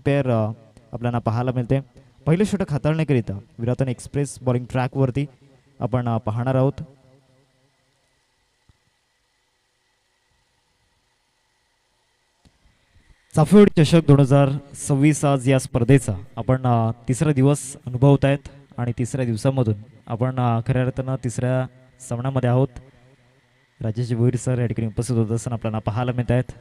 Pair आपल्याला पाहायला मिळते. पहिलं षटक हाताळण्याकरिता विराटन एक्सप्रेस बॉलिंग ट्रॅकवरती आपण पाहणार आहोत. चाफेवाडी चषक 2026 आज या स्पर्धेचा आपण तिसरा दिवस अनुभवत आहेत आणि तिसऱ्या दिवसामधून आपण खऱ्या अर्थानं तिसऱ्या सामन्यामध्ये आहोत. राजेश भोईर सर या ठिकाणी उपस्थित होत असताना आपल्याला पाहायला मिळत आहेत.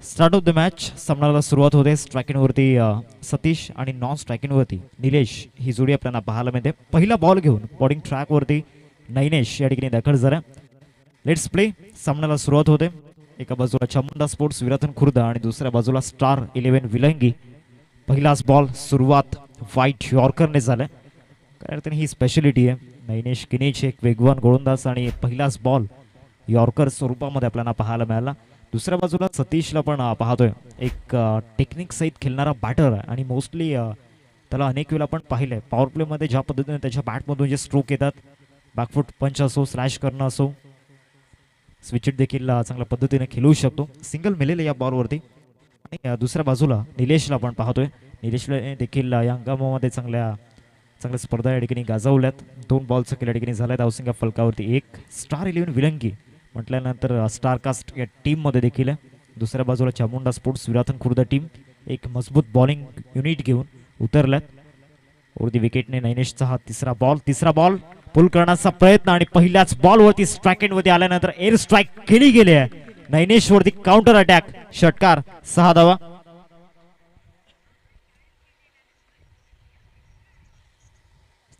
स्टार्ट ऑफ द मॅच सामन्याला सुरुवात होते. स्ट्रायकिंगवरती सतीश आणि नॉन स्ट्रायकिंगवरती निलेश ही जोडी आपल्याला पाहायला मिळते. पहिला बॉल घेऊन बॉलिंग ट्रॅकवरती नैनेश या ठिकाणी दाखल झाला. Let's play. सामन्याला सुरुवात होते. एका बाजूला चामुंडा स्पोर्ट्स विराथन खुर्द आणि दुसऱ्या बाजूला स्टार 11 विलंगी. पहिलाच बॉल सुरुवात व्हाईट यॉर्करने झालाय. काय अर्थाने ही स्पेशालिटी आहे नैनेश किनीचे, एक वेगवान गोलंदाज आणि पहिलाच बॉल यॉर्कर स्वरूपामध्ये आपल्याला पाहायला मिळाला. दुसऱ्या बाजूला सतीशला पण पाहतोय, एक टेक्निक सहित खेळणारा बॅटर आहे आणि मोस्टली त्याला अनेक वेळा आपण पाहिलंय पॉवर प्लेमध्ये ज्या पद्धतीने त्याच्या बॅटमधून जे स्ट्रोक येतात, बॅकफूट पंच असो, स्लॅश करणं असो, स्विचिट देखील चांगल्या पद्धतीने खेळू शकतो. सिंगल मिळेल या बॉलवरती. आणि दुसऱ्या बाजूला निलेशला आपण पाहतोय. निलेशला देखील या हंगामामध्ये चांगल्या स्पर्धा या ठिकाणी गाजवल्यात. 2 बॉलचं केल्या ठिकाणी झाल्या धावसंख्या फलकावरती 1. स्टार 11 विलंगी म्हटल्यानंतर स्टारकास्ट या टीममध्ये देखील आहे. दुसऱ्या बाजूला चामुंडा स्पोर्ट्स विराथन खुर्द टीम एक मजबूत बॉलिंग युनिट घेऊन उतरल्यात. वरती विकेटने नैनेशचा हा तिसरा बॉल पुल करण्याचा प्रयत्न आणि पहिल्याच बॉलवरती स्ट्रायकेटवरती आल्यानंतर एअर स्ट्राईक केली गेली आहे. नैनेश वरती काउंटर अटॅक, षटकार, 6 धावा.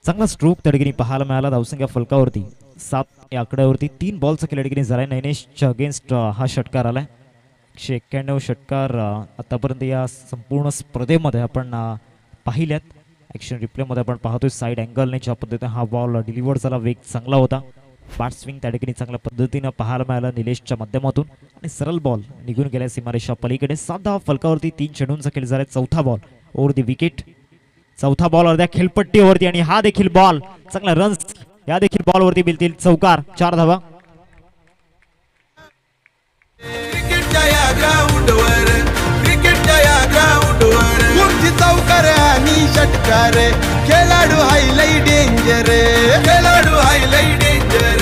चांगला स्ट्रोक त्या ठिकाणी पाहायला मिळाला. धावसंख्या फलकावरती 7 या आकड्यावरती 3 बॉलचा केल्या ठिकाणी झालाय. नैनेशच्या अगेन्स्ट हा षटकार आलाय. 191 षटकार आतापर्यंत या संपूर्ण स्पर्धेमध्ये आपण पाहिल्यात. ॲक्शन रिप्लेमध्ये आपण पाहतोय साईड अँगलने ज्या पद्धतीने हा बॉल डिलिव्हर झाला, वेग चांगला होता. बॅट स्विंग त्या ठिकाणी चांगल्या पद्धतीनं पाहायला मिळाला निलेशच्या माध्यमातून आणि सरळ बॉल निघून गेल्या सीमारेषा पलीकडे. 7 धावा फलकावरती 3 चेंडूंचा खेळ झाला. चौथा बॉल ओव्हर दी विकेट. चौथा बॉल अर्ध्या खेळपट्टीवरती आणि हा देखील बॉल चांगला रन्स या देखील बॉलवरती मिळतील. चौकार, 4 धावा. चौकार आणि षटकार, खेळाडू हायलाई डेंजर, खेळाडू हायलाई डेंजर,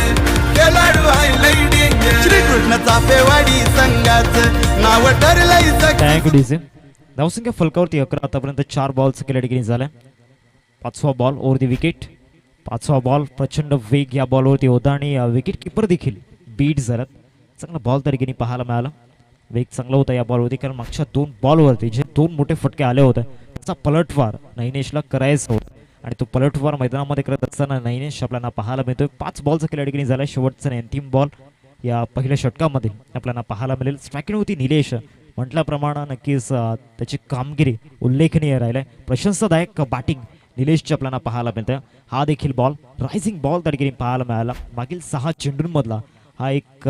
खेळाडू हायलाई डेंजर. श्रीकृष्ण चाफेवाडी संघाचं नाव ठरलंय. Thank you DC. धावसंख्या फलकावरती 11 आतापर्यंत 4 बॉलचा केल्या ठिकाणी झालाय. 5वा बॉल ओव्हर दी विकेट. 5वा बॉल प्रचंड वेग या बॉलवरती होता आणि विकेट किपर देखील बीट झाला. चांगला बॉल त्या ठिकाणी पाहायला मिळाला. वेग चांगला होता या बॉलवरती, कारण मागच्या 2 बॉलवरती जे 2 मोठे फटके आले होते त्याचा पलटवार नैनेशला करायचा होता आणि तो पलटवार मैदानामध्ये करत असताना नैनेश आपल्याला पाहायला मिळतोय. 5 बॉलचा केल्या ठिकाणी झाला. शेवटचा अंतिम बॉल या पहिल्या षटकामध्ये आपल्याला पाहायला मिळेल. स्ट्रायकिंग होती निलेश म्हटल्याप्रमाणे नक्कीच त्याची कामगिरी उल्लेखनीय राहिलाय. प्रशंसादायक बॅटिंग निलेशची आपल्याला पाहायला मिळते. हा देखील बॉल रायझिंग बॉल त्या ठिकाणी पाहायला मिळाला. मागील 6 चेंडूंमधला हा एक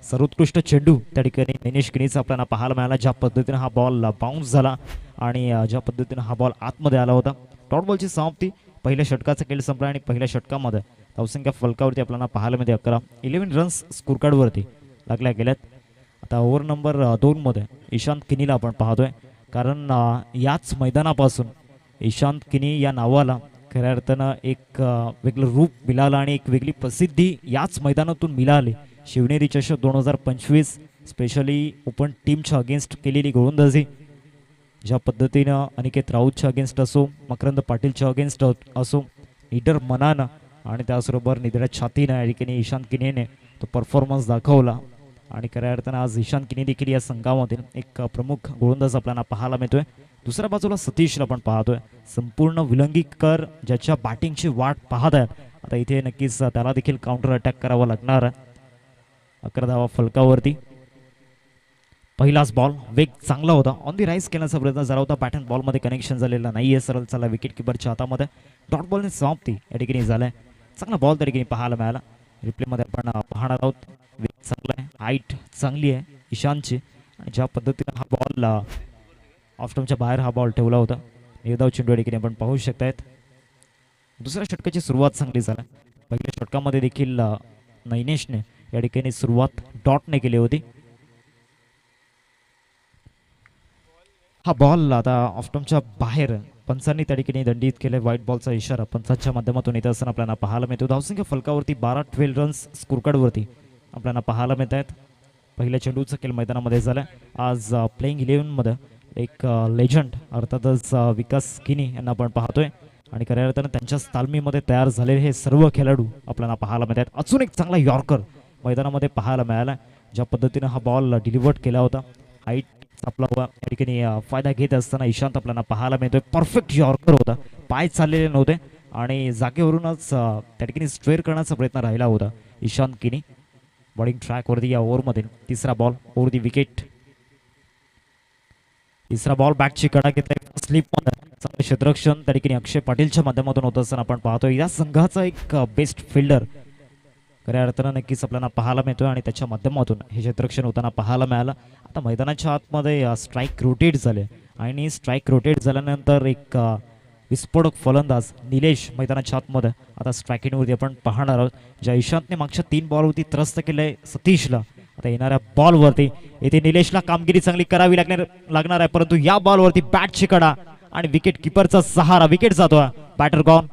सर्वोत्कृष्ट चेंडू त्या ठिकाणी नैनेश किनीचा आपल्याला पाहायला मिळाला. ज्या पद्धतीने हा बॉल बाउन्स झाला आणि ज्या पद्धतीने हा बॉल आतमध्ये आला होता. डॉट बॉलची समाप्ती. पहिल्या षटकाचा खेळ संपला आणि पहिल्या षटकामध्ये धावसंख्या फलकावरती आपल्याला पाहायला मिळते 11 रन्स स्कोर कार्डवरती लागल्या गेल्यात. आता ओव्हर नंबर 2 मध्ये ईशांत किनीला आपण पाहतोय, कारण याच मैदानापासून ईशांत किनी या नावाला खऱ्या अर्थानं एक वेगळं रूप मिळालं आणि एक वेगळी प्रसिद्धी याच मैदानातून मिळाली. शिवनेरी चषक 2025 स्पेशली ओपन टीमच्या अगेन्स्ट केलेली गोलंदाजी, ज्या पद्धतीनं अनिकेत राऊतच्या अगेन्स्ट असो, मकरंद पाटीलच्या अगेन्स्ट असो, लीडर मनानं आणि त्याचबरोबर निधड्या छातीनं या ठिकाणी ईशांत किनीने तो परफॉर्मन्स दाखवला. आणि खऱ्या अर्थानं आज ईशांत किनी देखील या संघामध्ये एक प्रमुख गोलंदाज आपल्याला पाहायला मिळतोय. दुसऱ्या बाजूला सतीशला पण पाहतोय, संपूर्ण विलंगीकर ज्याच्या बॅटिंगची वाट पाहत आहेत. आता इथे नक्कीच त्याला देखील काउंटर अटॅक करावा लागणार आहे. 11 धावा फलकावरती. पहिलाच बॉल वेग चांगला होता, ऑन दी राईज केल्याचा प्रयत्न झाला होता. बॅट अँड बॉलमध्ये कनेक्शन झालेला नाहीये. सरळ चला विकेट किपरच्या हातामध्ये. डॉट बॉलने समाप्ती या ठिकाणी झालाय. चांगला बॉल त्या ठिकाणी पाहायला मिळाला. रिप्लेमध्ये आपण पाहणार आहोत. वेग चांगला आहे, हाईट चांगली आहे ईशानची आणि ज्या पद्धतीने हा बॉल ऑफस्टम्पच्या बाहेर हा बॉल ठेवला होता. निर्धाव चेंडू या ठिकाणी आपण पाहू शकतायत. दुसऱ्या षटकाची सुरुवात चांगली झाली. पहिल्या षटकामध्ये देखील नैनेशने या ठिकाणी सुरुवात डॉटने केली होती. हा बॉल आता ऑफस्टंपच्या बाहेर पंचांनी त्या ठिकाणी दंडित केले. व्हाईट बॉलचा इशारा पंचांच्या माध्यमातून येत असताना आपल्याला पाहायला मिळतो. धावसंख्या फलकावरती 12 रन्स स्कोरकार्डवरती आपल्याला पाहायला मिळत आहेत. पहिल्या चेंडूचा खेळ मैदानामध्ये झाला. आज प्लेइंग 11मध्ये एक लेजंड अर्थातच विकास किनी यांना आपण पाहतोय आणि खऱ्या अर्थानं त्यांच्याच तालमीमध्ये तयार झालेले हे सर्व खेळाडू आपल्याला पाहायला मिळत आहेत. अजून एक चांगला यॉर्कर मैदानामध्ये पाहायला मिळाला. ज्या पद्धतीनं हा बॉल डिलिव्हर्ड केला होता, हाईट आपला या ठिकाणी फायदा घेत असताना ईशांत आपल्याला पाहायला मिळतोय. परफेक्ट यॉर्कर होता, पाय चाललेले नव्हते आणि जागेवरूनच त्या ठिकाणी स्ट्रेअर करण्याचा प्रयत्न राहिला होता ईशांत किनी. बॉलिंग ट्रॅकवरती या ओव्हरमध्ये तिसरा बॉल ओव्हर दी विकेट. तिसरा बॉल बॅटची कडा घेतलाय स्लिपमध्ये. चांगले क्षेत्ररक्षण त्या ठिकाणी अक्षय पाटीलच्या माध्यमातून होत असताना आपण पाहतोय. या संघाचा एक बेस्ट फिल्डर खऱ्या अर्थानं नक्कीच आपल्याला पाहायला मिळतोय आणि त्याच्या माध्यमातून हे क्षेत्ररक्षण होताना पाहायला मिळालं. आता मैदानाच्या आतमध्ये स्ट्राईक रोटेट झाले आणि स्ट्राईक रोटेट झाल्यानंतर एक विस्फोटक फलंदाज निलेश मैदानाच्या आतमध्ये आता स्ट्रायकिंगवरती आपण पाहणार आहोत. ज्या ईशांतने मागच्या 3 बॉलवरती त्रस्त केलंय सतीशला, आता येणाऱ्या बॉलवरती येथे निलेशला कामगिरी चांगली करावी लागणार आहे. परंतु या बॉलवरती बॅटची कडा आणि विकेट किपरचा सहारा. विकेट जातोय, बॅटर गॉन.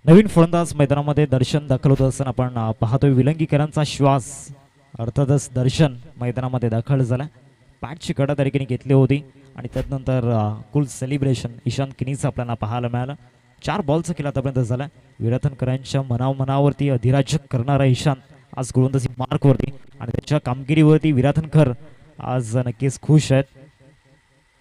नवीन फलंदाज मैदानामध्ये दर्शन दाखल होत असताना आपण पाहतोय. विलंगीकरांचा श्वास अर्थातच दर्शन मैदानामध्ये दाखल झाला. बॅटची कडा त्या ठिकाणी घेतली होती आणि त्यानंतर कुल सेलिब्रेशन ईशांत किनीचं आपल्याला पाहायला मिळालं. 4 बॉलचा खेळ आतापर्यंत झाला. विराथनकरांच्या मनावरती अधिराज्य करणारा ईशांत आज गोलंदाजी मार्कवरती आणि त्याच्या कामगिरीवरती विराथनकर आज नक्कीच खुश आहेत.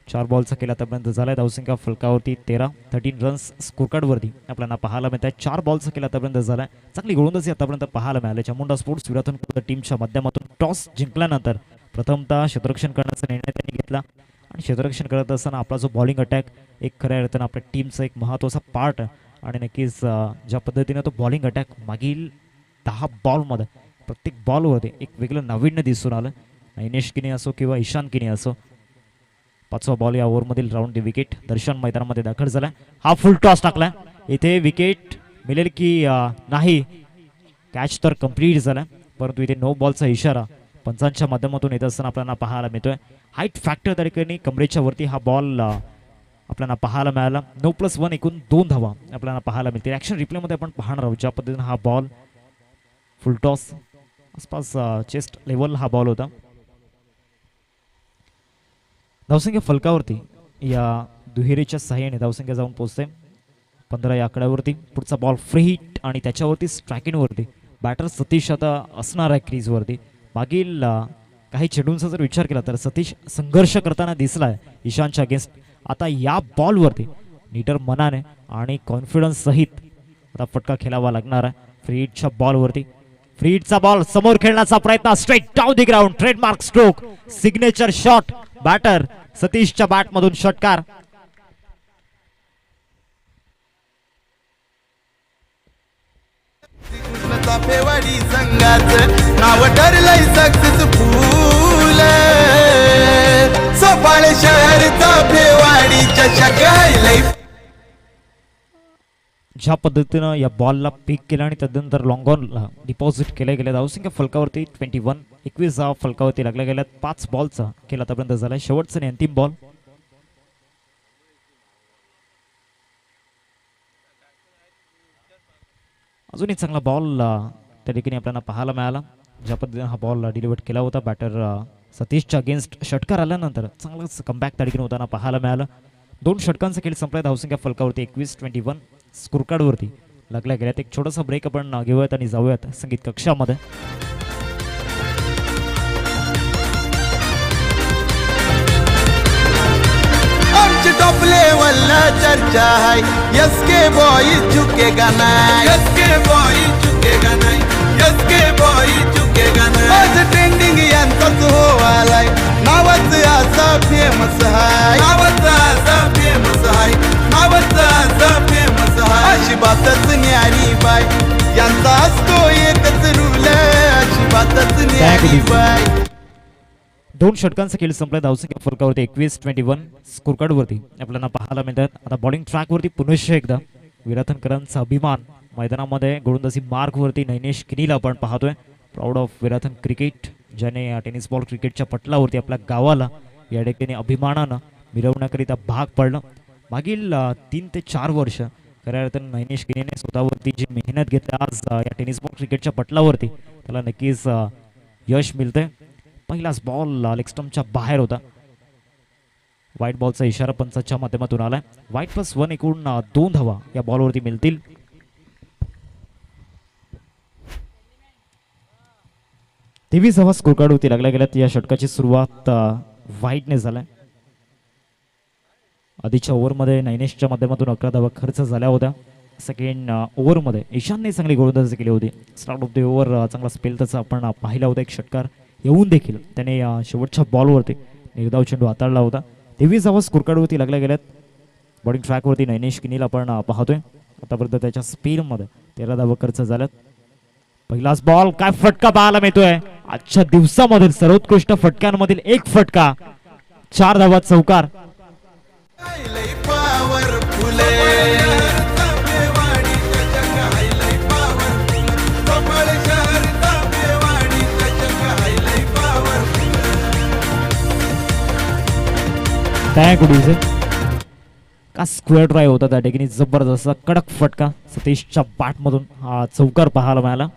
4 बॉलचा खेळ आतापर्यंत झालाय. धावसंख्या फलकावरती 13 रन्स स्कोरकार्डवरती आपल्याला पाहायला मिळत आहे. 4 बॉलचा खेळ आतापर्यंत झालाय. चांगली गोलंदाजी आतापर्यंत पाहायला मिळाली. चामुंडा स्पोर्ट्स विराथनकर टीमच्या माध्यमातून टॉस जिंकल्यानंतर प्रथमतः क्षेत्ररक्षण करण्याचा निर्णय त्यांनी घेतला आणि क्षेत्ररक्षण करत असताना आपला जो बॉलिंग अटॅक एक खऱ्या अर्थानं आपल्या टीमचा एक महत्त्वाचा पार्ट आणि नक्कीच ज्या पद्धतीनं तो बॉलिंग अटॅक मागील 10 बॉलमध्ये प्रत्येक बॉलवरती एक वेगळं नाविन्य दिसून आलं. नैनेश किनी असो किंवा ईशांत किनी असो. 5वा बॉल या ओव्हरमधील राऊंड दी विकेट. दर्शन मैदानामध्ये दाखल झाला. हा फुल टॉस टाकला. इथे विकेट मिळेल की नाही, कॅच तर कंप्लीट झाला परंतु इथे नो बॉलचा इशारा पंचांच्या माध्यमातून येत असताना आपल्याला पाहायला मिळतोय. हाईट फॅक्टर त्या ठिकाणी कमरेच्या वरती हा बॉल आपल्याला पाहायला मिळाला. 9+1 एकूण 2 धावा आपल्याला पाहायला मिळते. ॲक्शन रिप्लेमध्ये आपण पाहणार आहोत ज्या पद्धतीने हा बॉल फुल टॉस आसपास चेस्ट लेवल हा बॉल होता. धावसंख्या फलकावरती या दुहेरीच्या सहाय्याने धावसंख्या जाऊन पोहोचते 15 या आकड्यावरती. पुढचा बॉल फ्री हिट आणि त्याच्यावरती स्ट्रायकिंगवरती बॅटर सतीश आता असणार आहे क्रीजवरती. मागील काही चेंडूंचा जर विचार केला तर सतीश संघर्ष करताना दिसलाय ईशांतच्या अगेन्स्ट. आता या बॉलवरती नीटर मनाने आणि कॉन्फिडन्स सहित आता फटका खेळावा लागणार आहे. फ्री हिटच्या बॉलवरती फ्री हिटचा बॉल समोर खेळण्याचा प्रयत्न. Straight down the ground. Trademark stroke, signature shot batter सतीशच्या बॅटमधून षटकार. चाफेवाडी संघाचं नाव ठरलंय सक्सेसफुल. सोपाळ शहर चाफेवाडीच्या शकायलय. ज्या पद्धतीनं या बॉलला पिक केलं आणि त्यानंतर लॉंग ऑनला डिपॉझिट केल्या गेल्या. धावसंख्या फलकावरती 21 फलकावरती लागल्या गेल्यात. 5 बॉलचा खेळ आतापर्यंत झालाय. शेवटचा आणि अंतिम बॉल. अजूनही चांगला बॉल त्या ठिकाणी आपल्याला पाहायला मिळाला. ज्या पद्धतीने हा बॉल डिलिव्हर केला होता बॅटर सतीशच्या अगेन्स्ट. षटकार आल्यानंतर चांगलाच कमबॅक त्या ठिकाणी होताना पाहायला मिळालं. 2 षटकांचा खेळ संपलाय. धावसंख्या फलकावरती 21 स्कोरकार्डवरती लागल्या गेल्यात. एक छोटासा ब्रेक आपण घेऊयात आणि जाऊयात संगीत कक्षामध्ये. आमची टॉप लेवलला चर्चा है. एसके बॉय झुकेगा नाही. एसके बॉय झुकेगा नाही. एसके बॉय झुकेगा नाही. आज ट्रेंडिंग यांचाच हो आलाय. नावाच असा फेमस हाय. नावाच असा फेमस हाय. नावाच असा फेमस हाय. अशी बातच न्यारी बाय यांचा असतो एकच रूल. अशी बातच न्यारी बाय. 2 षटकांचा खेळ संपला. धावसंख्या फलकावरती 21-21 स्कोर कार्ड वरती आपल्याला पाहायला मिळतात. आता बॉलिंग ट्रॅक वरती पुनश्च एकदा विराथनकरांचा अभिमान मैदानामध्ये गोलंदाजी मार्क वरती नैनेश किनीला आपण पाहतोय. प्राऊड ऑफ विराथन क्रिकेट, ज्याने टेनिस बॉल क्रिकेटच्या पटलावरती आपल्या गावाला या ठिकाणी अभिमानानं मिरवण्याकरिता भाग पडलं. मागील 3 ते 4 वर्ष खऱ्या अर्थानं नैनेश किनीने स्वतःवरती जी मेहनत घेतली, आज या टेनिस बॉल क्रिकेटच्या पटलावरती त्याला नक्कीच यश मिळतंय. पहिलाच बॉल लेग स्टंपच्या बाहेर होता. व्हाईट बॉलचा इशारा पंचाच्या माध्यमातून आलाय. व्हाईट +1 एकूण 2 धावा या बॉलवरती मिळतील. तेवीस धावा स्कोर कार्ड होती लागल्या गेल्यात. या षटकाची सुरुवात व्हाईटने झालाय. आधीच्या ओव्हरमध्ये नैनेशच्या माध्यमातून 11 धावा खर्च झाल्या होत्या. सेकंड ओव्हरमध्ये ईशानने चांगली गोलंदाजी केली होती. स्टार्ट ऑफ द ओव्हर चांगला स्पेल त्याचा आपण पाहिला होता. एक षटकार येऊन देखील त्याने शेवटच्या बॉलवरती निर्धाव चेंडू हाताळला होता. 23 धावा स्कोर कार्डवरती लागल्या गेल्यात. बॉलिंग ट्रॅकवरती नैनेश किनीला आपण पाहतोय. आतापर्यंत त्याच्या स्पीडमध्ये 13 धावा खर्च झाल्यात. पहिलाच बॉल, काय फटका पाहायला मिळतोय. आजच्या दिवसामधील सर्वोत्कृष्ट फटक्यांमधील एक फटका, 4 धावा चौकार. का स्क्वेअर ड्राईव्ह होता त्या ठिकाणी, जबरदस्त कडक फटका. सतीशच्या बॅटमधून हा चौकार पाहायला मिळाला.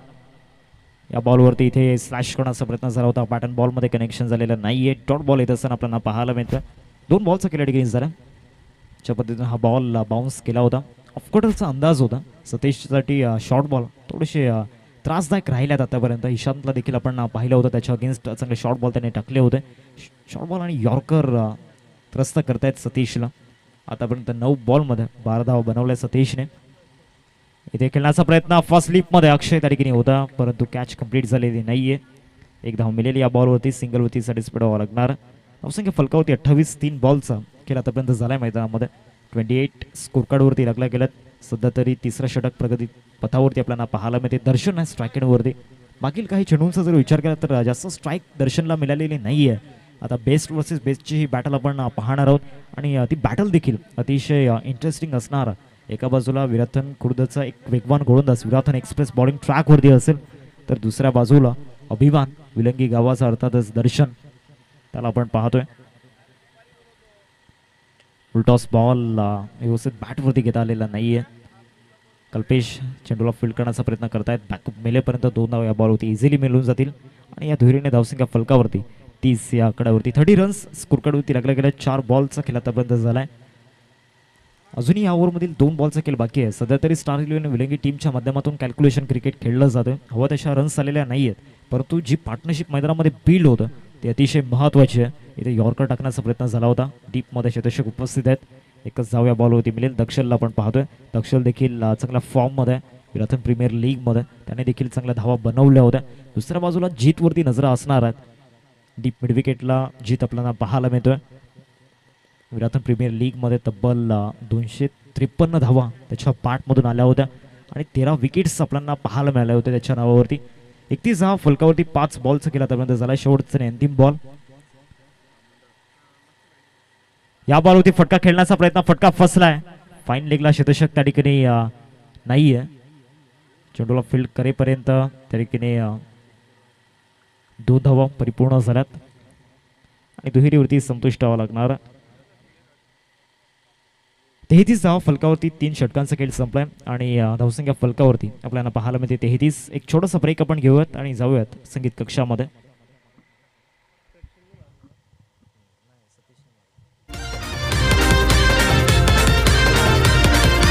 या बॉलवरती इथे स्लॅश करण्याचा प्रयत्न झाला होता. बॅट अँड बॉलमध्ये कनेक्शन झालेलं नाहीये. डॉट बॉल येत असताना आपल्याला पाहायला मिळतं. 2 बॉलचा केला ठिकाणी झाला. अशा पद्धतीने हा बॉल बाउन्स केला होता. ऑफकोर्टरचा अंदाज होता. सतीशसाठी शॉर्ट बॉल थोडेसे त्रासदायक राहिल्यात आतापर्यंत. ईशांतला देखील आपण पाहिलं होतं, त्याच्या अगेन्स्ट चांगले शॉर्ट बॉल त्याने टाकले होते. शॉर्ट बॉल आणि यॉर्कर त्रस्त करतायत सतीशला. आतापर्यंत 9 बॉलमध्ये 12 धावा बनवल्या सतीशने. इथे खेळण्याचा प्रयत्न फर्स्ट स्लिपमध्ये अक्षय त्या ठिकाणी होता, परंतु कॅच कंप्लीट झालेली नाहीये. 1 धाव मिळेल या बॉलवरती. सिंगलवरती सॅटिस्फाईड व्हावं लागणार. धावसंख्या फलकावरती 28. 3 बॉलचा खेळ आतापर्यंत झालाय मैदानामध्ये. 28 स्कोर कार्डवरती लागल्या गेल्यात. सध्या तरी तिसरं षटक प्रगती पथावरती आपल्याला पाहायला मिळते. दर्शन आहे स्ट्राईकवरती. मागील काही चेंडूंचा जर विचार केला तर जास्त स्ट्राईक दर्शनला मिळालेली नाहीये. आता बेस्ट वर्सेस बेस्टची ही बॅटल आपण पाहणार आहोत आणि ती बॅटल देखील अतिशय इंटरेस्टिंग असणार. एका बाजूला विराथन खुर्दचा एक वेगवान गोलंदाज विराथन एक्सप्रेस बॉलिंग ट्रॅकवरती असेल, तर दुसऱ्या बाजूला अभिमान विलंगी गावाचा अर्थातच दर्शन, त्याला आपण पाहतोय. उलटॉस बॉल व्यवस्थित बॅटवरती घेता आलेला नाहीये. कल्पेश चेंडूला फील्ड करण्याचा प्रयत्न करतायत. बॅकअप मेलेपर्यंत 2 धाव या बॉलवरती इझिली मिळून जातील आणि या धुरीने धावसंख्या फलकावरती 30 या आकड्यावरती. 30 रन्स स्कोर कार्डवरती लागल्या गेल्या. 4 बॉलचा खेळ आतापर्यंत झालाय. अजूनही या ओव्हरमधील 2 बॉलचा खेळ बाकी आहे. सध्या तरी स्टार इलेव्हन विलंगी टीमच्या माध्यमातून कॅल्क्युलेशन क्रिकेट खेळलं जातं. हवं तशा रन्स आलेल्या नाहीयेत, परंतु जी पार्टनरशिप मैदानामध्ये बिल्ड होतं ते अतिशय महत्त्वाची आहे. इथे यॉर्कर टाकण्याचा प्रयत्न झाला होता. डीपमध्ये शतक उपस्थित आहेत. एकच धाव या बॉलवरती मिळेल. दक्षलला आपण पाहतोय. दक्षल देखील चांगल्या फॉर्ममध्ये आहे. विराथन प्रीमियर लीगमध्ये त्याने देखील चांगल्या धावा बनवल्या होत्या. दुसऱ्या बाजूला जीतवरती नजरा असणार आहेत. डीप मिडविकेटला जीत आपल्याला पाहायला मिळतोय. विराथन प्रीमियर लीगमध्ये तब्बल 253 धावा त्याच्या बॅटमधून आल्या होत्या आणि 13 विकेट्स आपल्याला पाहायला मिळाल्या होत्या त्याच्या नावावरती. 31 धावा फलकावरती 5 बॉलचा केला आतापर्यंत झाला. शेवटचा अंतिम बॉल. या बॉलवरती फटका खेळण्याचा प्रयत्न, फटका फसलाय. फाईन लेगला शतशक त्या ठिकाणी नाहीये. चेंडूला फील्ड करेपर्यंत त्या ठिकाणी 2 धावा परिपूर्ण झाल्यात आणि दुहेरीवरती संतुष्ट व्हावं लागणार. 33 धावा फलकावरती 3 षटकांचा खेळ संपलाय आणि धावसंख्या फलकावरती आपल्याला पाहायला मिळते 33. एक छोटासा ब्रेक आपण घेऊयात आणि जाऊयात संगीत कक्षामध्ये.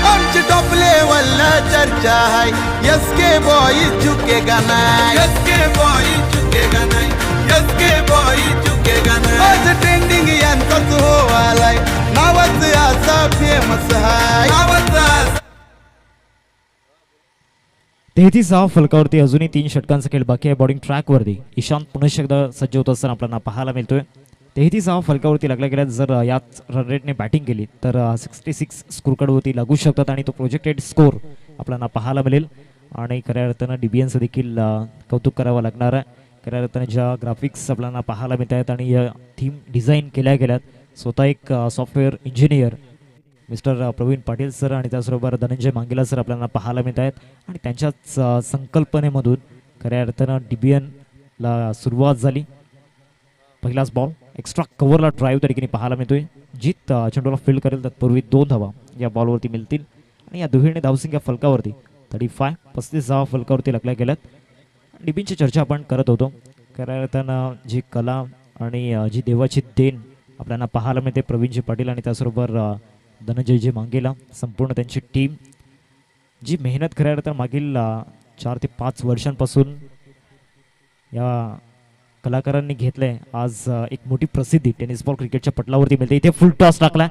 आमची टॉप लेवलला चर्चा है, एसके बॉय झुकेगा नाही, एसके बॉय झुकेगा नाही, एसके बॉय झुकेगा नाही. आज ट्रेंडिंग यांचाच हो आलाय, नावाच असा फेमस हाय, नावाच. 33 धावा फलकावरती अजूनही 3 षटकांचा खेळ बाकी आहे. बॉलिंग ट्रॅकवरती ईशांत पुन्हा एकदा सज्ज होत असताना आपल्याला पाहायला मिळतोय. 33 धावा फलकावरती लागल्या गेल्या. जर याच रन रेटने बॅटिंग केली तर 66 स्कोर कार्डवरती लागू शकतात आणि तो प्रोजेक्टेड स्कोर आपल्याला पाहायला मिळेल आणि खऱ्या अर्थानं DBNचं देखील कौतुक करावं लागणार आहे. खऱ्या अर्थाने ज्या ग्राफिक्स आपल्याला पाहायला मिळत आहेत आणि या थीम डिझाईन केल्या गेल्यात स्वतः एक software engineer mister Praveen Patil sir आणि त्याचबरोबर धनंजय मांगेला सर आपल्याला पाहायला मिळत आहेत आणि त्यांच्याच संकल्पनेमधून खऱ्या अर्थानं DBNला सुरुवात झाली. पहिलाच बॉल एक्स्ट्रा कव्हरला ड्राईव्ह त्या ठिकाणी पाहायला मिळतोय. जीत चेंडूला फील्ड करेल तत्पूर्वी 2 धावा या बॉलवरती मिळतील आणि या दुहेरीने धावसंख्या फलकावरती 35 धावा फलकावरती लागल्या गेल्यात. DBNची चर्चा आपण करत होतो. खऱ्या अर्थानं जी कला आणि जी देवाची देण आपल्याला पाहायला मिळते प्रवीणजी पाटील आणि त्याचबरोबर धनंजयजी मांगेला संपूर्ण त्यांची टीम जी मेहनत खऱ्या अर्थानं मागील 4 ते 5 वर्षांपासून या कलाकारांनी घेतलंय. आज एक मोठी प्रसिद्धी टेनिस बॉल क्रिकेटच्या पटलावरती मिळते. इथे फुल टॉस टाकला,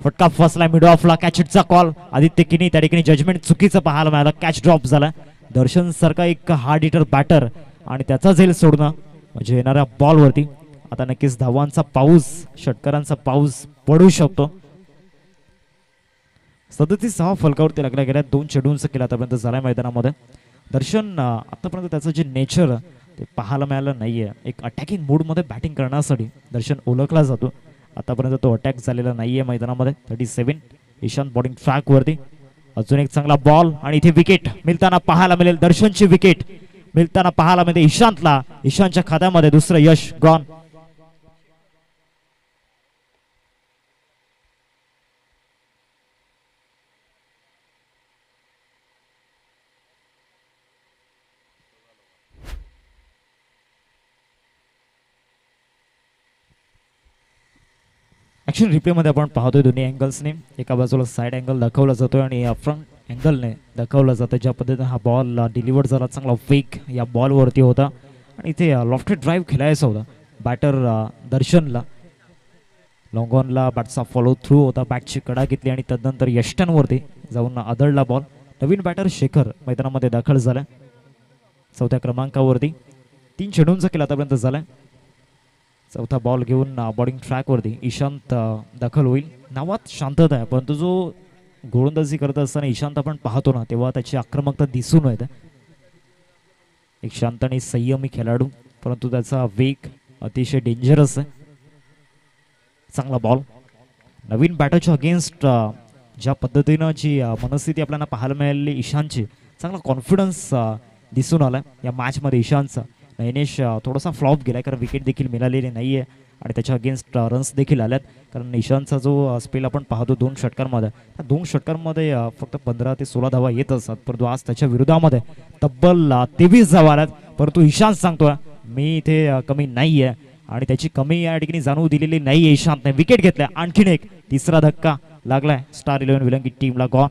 फटका फसला मिड ऑफला, कॅच हिटचा कॉल आदित्य किनी त्या ठिकाणी जजमेंट चुकीचं पाहायला मिळालं. कॅच ड्रॉप झाला. दर्शन सारखा एक हार्ड हिटर बॅटर आणि त्याचा झेल सोडणं म्हणजे येणाऱ्या बॉलवरती आता नक्कीच धावांचा पाऊस षटकारांचा पाऊस पडू शकतो. 37 धावा फलकावरती लागल्या गेल्या. 2 चेंडूंचा केला आतापर्यंत झालाय मैदानामध्ये. दर्शन आतापर्यंत त्याचं जे नेचर ते पाहायला मिळालं नाहीये. एक अटॅकिंग मूडमध्ये बॅटिंग करण्यासाठी दर्शन ओळखला जातो. आतापर्यंत तो अटॅक झालेला नाहीये मैदानामध्ये. 37 ईशांत बॉलिंग ट्रॅकवरती. अजून एक चांगला बॉल आणि इथे विकेट मिळताना पाहायला मिळेल. दर्शनची विकेट मिळताना पाहायला मिळते ईशांतला. ईशांतच्या खात्यामध्ये दुसरं यश गॉन. ॲक्शन रिप्लेमध्ये आपण पाहतोय दोन्ही अँगल्सने. एका बाजूला साईड अँगल दाखवला जातोय आणि फ्रंट अँगलने दाखवला जातं. ज्या पद्धतीने हा बॉल डिलिव्हर झाला चांगला वेग या बॉलवरती होता आणि इथे लॉफ्टेड ड्राईव्ह खेळायचा होता बॅटर दर्शनला. लॉंग ऑनला बॅटचा फॉलो थ्रू होता. बॅटची कडा घेतली आणि तदनंतर यष्टांवरती जाऊन आदळला बॉल. नवीन बॅटर शेखर मैदानामध्ये दाखल झाला 4थ्या क्रमांकावरती. 3 चेंडूंचा केला आतापर्यंत झालाय. 4था बॉल घेऊन बॉलिंग ट्रॅकवरती ईशांत दाखल होईल. नावात शांतता आहे परंतु जो गोलंदाजी करत असताना ईशांत आपण पाहतो ना तेव्हा त्याची आक्रमकता दिसून येते. एक शांत आणि संयमी खेळाडू परंतु त्याचा वेग अतिशय डेंजरस आहे. चांगला बॉल. नवीन बॅटरच्या अगेन्स्ट ज्या पद्धतीनं जी मनस्थिती आपल्याला पाहायला मिळाली ईशांतची चांगला कॉन्फिडन्स दिसून आला या मॅचमध्ये ईशांतचा. नैनेश थोडासा फ्लॉप गेलाय कारण विकेट देखील मिळालेली नाहीये आणि त्याच्या अगेन्स्ट रन्स देखील आल्यात. कारण ईशांतचा जो स्पेल आपण पाहतो 2 षटकांमध्ये त्या 2 षटकांमध्ये फक्त 15 ते 16 धावा येत असतात परंतु आज त्याच्या विरोधामध्ये तब्बल 23 धावा आल्यात. परंतु ईशांत सांगतोय मी इथे कमी नाहीये आणि त्याची कमी या ठिकाणी जाणवू दिलेली नाहीये ईशांतने. विकेट घेतल्या. आणखीन एक तिसरा धक्का लागलाय स्टार 11 विलंगी टीमला. गॉन.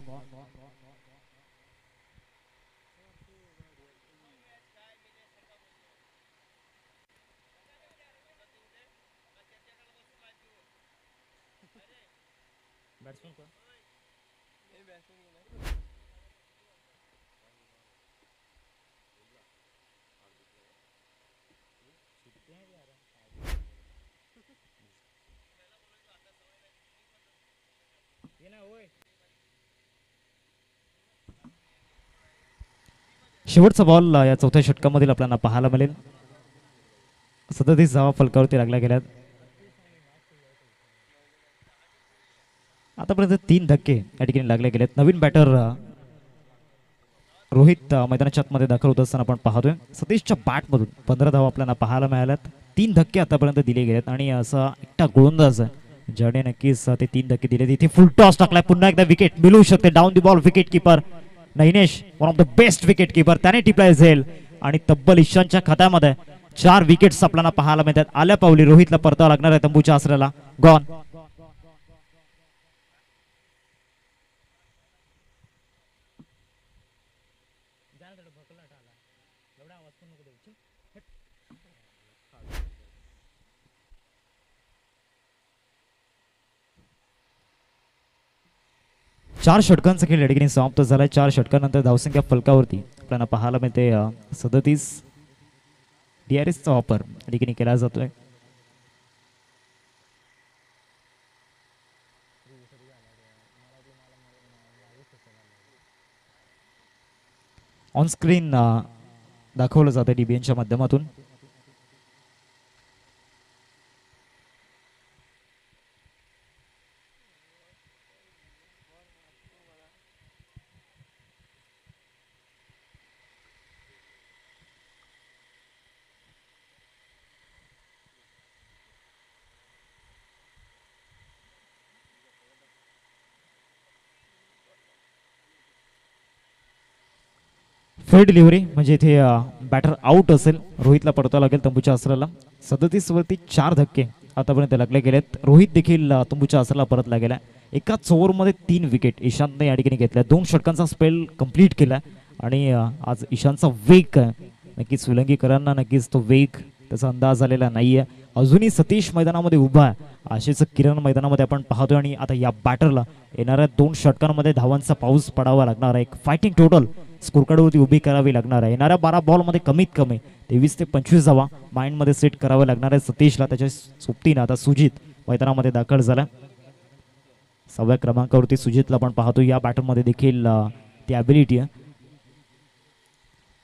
शेवटचा बॉल या 4थ्या षटकामधील आपल्याला पाहायला मिळेल. 37 धावा फलकावरती लागल्या गेल्यात. आतापर्यंत 3 धक्के या ठिकाणी लागले गेलेत. नवीन बॅटर रोहित मैदानाच्या आतमध्ये दाखल होत असताना आपण पाहतोय सतीशच्या बॅटमधून 15 धावा आपल्याला पाहायला मिळाल्यात. 3 धक्के आतापर्यंत दिले गेलेत आणि असा एकटा गोलंदाज आहे ज्याने नक्कीच ते 3 धक्के दिलेत. इथे फुल टॉस टाकलाय. पुन्हा एकदा विकेट मिळू शकते. Down the ball wicket keeper Nainesh one of the best wicket keeper त्याने टिपलाय झेल आणि तब्बल ईशांतच्या खात्यामध्ये 4 विकेट्स आपल्याला पाहायला मिळतात. आल्या पावली रोहितला परतावा लागणार आहे तंबूच्या आसऱ्याला. गॉन. चार षटकांचा खेळ या ठिकाणी समाप्त झालाय. 4 षटकांनंतर धावसंख्या फलकावरती आपल्याला पाहायला मिळते 37. DRSचा वापर या ठिकाणी केला जातोय. ऑन स्क्रीन दाखवलं जातं DBNच्या माध्यमातून. फेड डिलिव्हरी म्हणजे इथे बॅटर आउट असेल. रोहितला परतावं लागेल तंबूच्या आसराला. 37 वरती 4 धक्के आतापर्यंत लागले गेलेत. रोहित देखील तंबूच्या आसराला परतला गेला. एकाच ओव्हरमध्ये 3 विकेट ईशांतने या ठिकाणी घेतल्या. 2 षटकांचा स्पेल कंप्लीट केला आणि आज ईशांतचा वेग नक्कीच विलंगीकरांना नक्कीच तो वेग त्याचा अंदाज आलेला नाहीये. अजूनही सतीश मैदानामध्ये उभा आहे. आशेच किरण मैदानामध्ये आपण पाहतोय आणि आता या बॅटरला येणाऱ्या 2 षटकांमध्ये धावांचा पाऊस पडावा लागणार आहे. एक फायटिंग टोटल स्कोरकार्डवरती उभी करावी लागणार आहे. येणाऱ्या 12 बॉलमध्ये कमीत कमी 23 ते 25 धावा माइंडमध्ये सेट करावे लागणार आहे सतीशला. त्याच्या सोबतीनं आता सुजित मैदानामध्ये दाखल झाला. 6व्या क्रमांकावरती सुजितला आपण पाहतो. या बॅटरमध्ये देखील ती ॲबिलिटी आहे.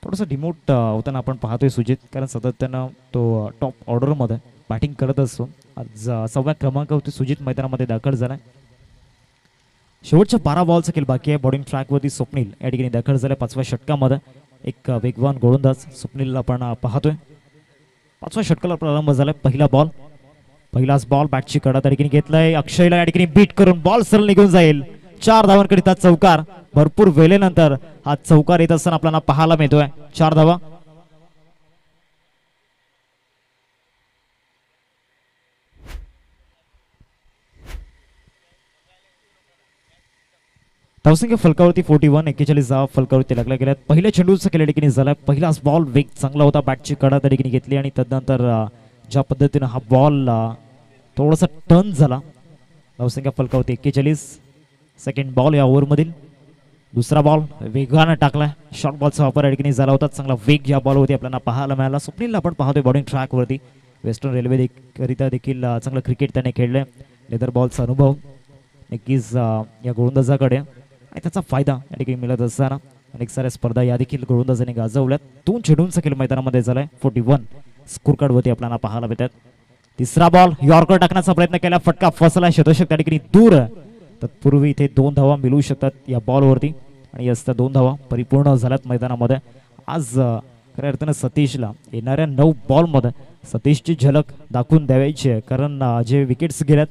थोडंसं डिमोट होताना आपण पाहतोय सुजित, कारण सतत त्यानं तो टॉप ऑर्डरमध्ये बॅटिंग करत असतो. आज 6व्या क्रमांकावरती सुजित मैदानामध्ये दाखल झाला. शेवटच्या 12 बॉलचा खेळ बाकी आहे. बॉलिंग ट्रॅकवरती स्वप्नील या ठिकाणी दाखल झाला 5व्या षटकामध्ये. एक वेगवान गोलंदाज स्वप्नीलला आपण पाहतोय. 5व्या षटकाला प्रारंभ झाला. पहिलाच बॉल बॅटची कडा त्या ठिकाणी घेतलाय. अक्षयला या ठिकाणी बीट करून बॉल सरळ निघून जाईल. 4 धावांकरिता चौकार. भरपूर वेळेनंतर हा चौकार येत असताना आपल्याला पाहायला मिळतोय. 4 धावा. धावसंख्या फलकावरती 41. 41 धावा फलकावरती लागल्या गेल्यात. पहिल्या चेंडूचा खेळ या ठिकाणी झाला. पहिलाच बॉल वेग चांगला होता. बॅटची कडा त्या ठिकाणी घेतली आणि तदनंतर ज्या पद्धतीनं हा बॉल थोडासा टर्न झाला. धावसंख्या फलकावरती 41. सेकंड बॉल या ओव्हरमधील. दुसरा बॉल वेगानं टाकला. शॉर्ट बॉलचा वापर या ठिकाणी झाला होता. चांगला वेग या बॉलवरती आपल्याला पाहायला मिळाला. स्वप्नीलला आपण पाहतोय बॉलिंग ट्रॅकवरती. वेस्टर्न रेल्वे करिता देखील चांगलं क्रिकेट त्याने खेळलंय. लेदर बॉलचा अनुभव नक्कीच या गोलंदाजाकडे आणि त्याचा फायदा या ठिकाणी मिळत असताना अनेक साऱ्या स्पर्धा या देखील गोलंदाजाने गाजवल्यात. 2 चेंडूंचा खेळ मैदानामध्ये झालाय. 41 स्कोर कार्डवरती आपल्याला पाहायला मिळतात. तिसरा बॉल यॉर्कर टाकण्याचा प्रयत्न केला. फटका फसला. शतक त्या ठिकाणी दूर. तत्पूर्वी इथे 2 धावा मिळू शकतात या बॉलवरती आणि या 2 धावा परिपूर्ण झाल्यात मैदानामध्ये. आज खऱ्या अर्थानं सतीशला येणाऱ्या 9 बॉलमध्ये सतीशची झलक दाखवून द्यायची आहे, कारण जे विकेट्स गेल्यात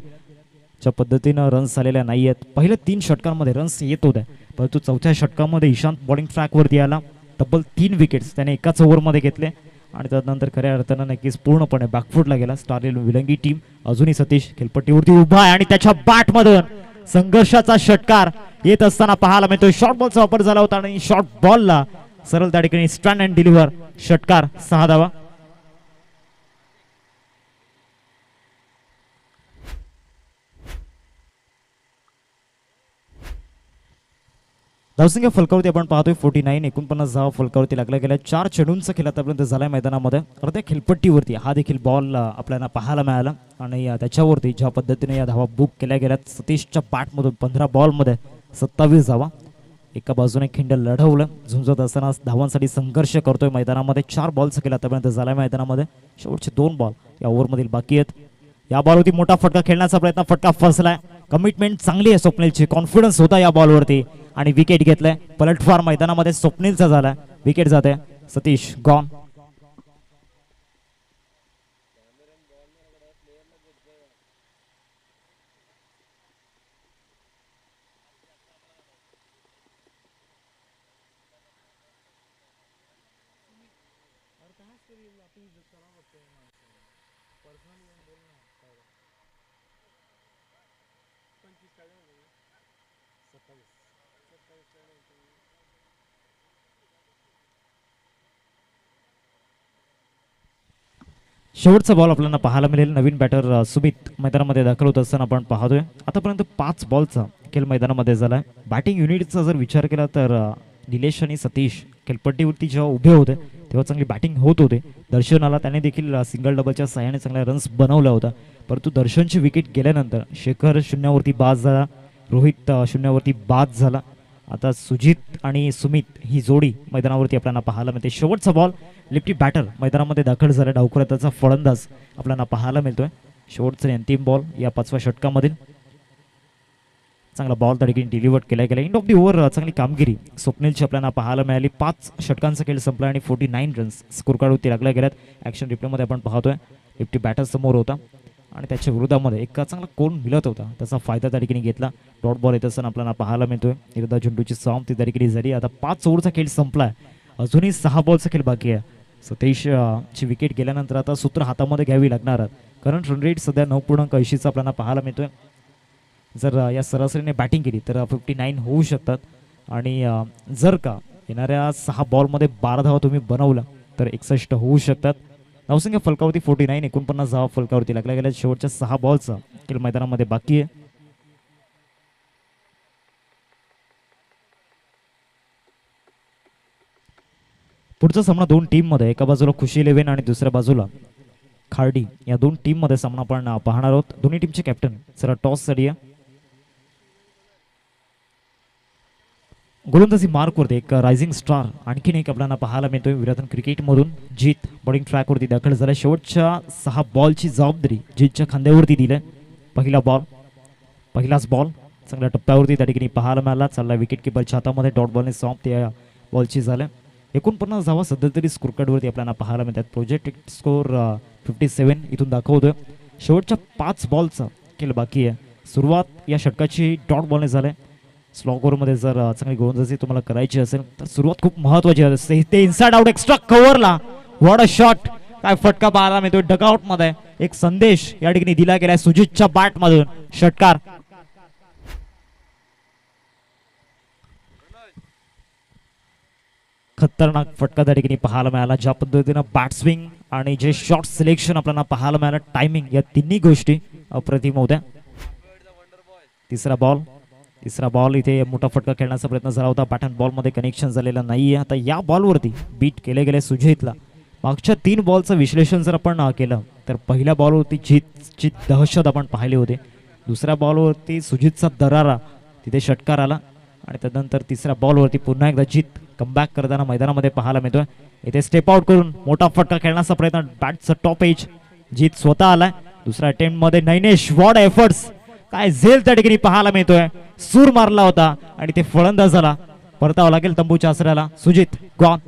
ज्या पद्धतीनं रन्स आलेल्या नाही आहेत. पहिल्या 3 षटकांमध्ये रन्स येत होते, परंतु 4थ्या षटकामध्ये ईशांत बॉलिंग ट्रॅकवरती आला. तब्बल 3 विकेट्स त्याने एकाच ओव्हरमध्ये घेतले आणि त्यानंतर खऱ्या अर्थानं नक्कीच पूर्णपणे बॅकफुटला गेला. स्टारलेल विलंगी टीम. अजूनही सतीश खेळपट्टीवरती उभा आहे आणि त्याच्या बॅटमधून संघर्षाचा षटकार येत असताना पाहायला मिळतोय. शॉर्ट बॉलचा वापर झाला होता आणि शॉर्ट बॉलला सरळ त्या ठिकाणी स्टँड अँड डिलिव्हर षटकार. 6 धावा. धावसंख्या फलकावरती आपण पाहतोय 49. 49 धावा फलकावरती लागल्या गेल्या. 4 चेंडूंचा खेळ आतापर्यंत झालाय मैदानामध्ये. अर्ध्या खेळपट्टीवरती हा देखील बॉल आपल्याला पाहायला मिळाला आणि त्याच्यावरती ज्या पद्धतीने या धावा बुक केल्या गेल्यात. सतीशच्या बॅटमधून 15 बॉलमध्ये 27 धावा. एका बाजूने खिंड लढवलं. झुंजत असताना धावांसाठी संघर्ष करतोय मैदानामध्ये. 4 बॉलचा खेळ आतापर्यंत झालाय मैदानामध्ये. शेवटचे 2 बॉल या ओव्हरमधील बाकी आहेत. या बॉलवरती मोठा फटका खेळण्याचा प्रयत्न. फटका फसलाय. कमिटमेंट चांगली आहे स्वप्नीलची. कॉन्फिडन्स होता या बॉलवरती आणि विकेट घेतलाय. पलटवार मैदानामध्ये स्वप्नीलचा झाला. विकेट जाते. सतीश गॉन. शेवटचा बॉल आपल्याला पाहायला मिळेल. नवीन बॅटर सुमित मैदानामध्ये दाखल होत असताना आपण पाहतोय. आतापर्यंत 5 बॉलचा खेळ मैदानामध्ये झालाय. बॅटिंग युनिटचा जर विचार केला तर निलेश आणि सतीश खेळपट्टीवरती जेव्हा उभे होते तेव्हा चांगली बॅटिंग होत होते. दर्शनाला त्याने देखील सिंगल डबलच्या सहाय्याने चांगल्या रन्स बनवला होता, परंतु दर्शनची विकेट गेल्यानंतर शेखर 0वरती बाद झाला. रोहित 0वरती बाद झाला. आता सुजित आणि सुमित ही जोडी मैदानावरती आपल्याला पाहायला मिळते. शेवटचा बॉल लिफ्टी बॅटर मैदानामध्ये दाखल झाला. डावखुऱ्याचा फलंदाज आपल्याला पाहायला मिळतोय. शेवटचा अंतिम बॉल या 5व्या षटकामधील. चांगला बॉल त्या ठिकाणी डिलिव्हर केला गेला. एंड ऑफ दी ओव्हर चांगली कामगिरी स्वप्नीलची आपल्याला पाहायला मिळाली. 5 षटकांचा खेळ संपला आणि 49 रन्स स्कोर कार्डवरती लागल्या गेल्यात. ॲक्शन रिप्लेमध्ये आपण पाहतोय लिफ्टी बॅटर समोर होता आणि त्याच्या विरोधामध्ये एक चांगला कोण मिळत होता, त्याचा फायदा त्या ठिकाणी घेतला. डॉट बॉल येत असताना आपल्याला पाहायला मिळतोय. एकदा झेंडूची साम ती त्या ठिकाणी झाली. आता 5 ओव्हरचा खेळ संपलाय अजूनही 6 बॉलचा खेळ बाकी आहे. सतीश ची विकेट गेल्यानंतर आता सूत्र हातामध्ये घ्यावी लागणार. करंट रन रेट सध्या 9.80चा आपल्याला पाहायला मिळतोय. जर या सरासरीने बॅटिंग केली तर 59 होऊ शकतात. आणि जर का येणाऱ्या 6 बॉलमध्ये 12 धावा तुम्ही बनवला तर 61 होऊ शकतात. धावसंख्या फलकावरती 49, 49 धावा फलकावरती लागल्या गेल्या. शेवटच्या 6 बॉलचा खेळ मैदानामध्ये बाकी आहे. पुढचा सामना दोन टीममध्ये, एका बाजूला खुशी 11 आणि दुसऱ्या बाजूला खार्डी, या दोन टीममध्ये सामना आपण पाहणार आहोत. दोन्ही टीमचे कॅप्टन जरा टॉस साठी गोलंदाजी मार्कवरती एक रायझिंग स्टार आणखीन एक आपल्याला पाहायला मिळतोय. विराटन क्रिकेटमधून जीत बॉलिंग ट्रॅकवरती दाखल झाला. शेवटच्या 6 बॉलची जबाबदारी जीतच्या खांद्यावरती दिली. पहिलाच बॉल चांगल्या टप्प्यावरती त्या ठिकाणी पाहायला मिळाला. चालला विकेट किपरच्या हातामध्ये. डॉट बॉलने समाप्त या बॉलची झाल्या. 49 धावा सध्या तरी स्कोर कार्डवरती आपल्याला पाहायला मिळतात. प्रोजेक्ट स्कोर 57 इथून दाखवतोय. शेवटच्या 5 बॉलचा खेळ बाकी आहे. सुरुवात या षटकाची डॉट बॉलने झाले. स्लॉग ओव्हरमध्ये जर चांगली गोलंदाजी तुम्हाला करायची असेल तर सुरुवात खूप महत्वाची असते. ते इनसाइड आउट एक्स्ट्रा कव्हरला व्हॉट अ शॉट. काय फटका पाहायला मिळतोय डगआउट मध्ये. एक संदेश या ठिकाणी दिला गेलाय सुजितच्या बॅट मधून. षटकार. खतरनाक फटका त्या ठिकाणी पाहायला मिळाला. ज्या पद्धतीनं बॅट स्विंग आणि जे शॉट सिलेक्शन आपल्याला पाहायला मिळालं, टायमिंग, या तिन्ही गोष्टी अप्रतिम होत्या. तिसरा बॉल इथे मोठा फटका खेळण्याचा प्रयत्न झाला होता. बॅट अँड बॉल मध्ये कनेक्शन झालेलं नाहीये. आता या बॉलवरती बीट केले गेले सुजितला. मागच्या 3 बॉलचं विश्लेषण जर आपण केलं तर पहिल्या बॉलवरती जीतची दहशत आपण पाहिली होती. दुसऱ्या बॉलवरती सुजितचा दरारा, तिथे षटकार आला. आणि त्यानंतर तिसऱ्या बॉलवरती पुन्हा एकदा जीत कमबॅक करताना मैदानामध्ये पाहायला मिळतोय. इथे स्टेप आउट करून मोठा फटका खेळण्याचा प्रयत्न. बॅटचं टॉप एज जीत स्वतः आलाय. दुसऱ्या अटेम्प्ट मध्ये नैनेश वॉट एफर्ट्स. काय झेल त्या ठिकाणी पाहायला मिळतोय. सूर मारला होता आणि ते फलंदाजाला परतावं लागेल तंबूच्या आसऱ्याला. सुजित गॉन.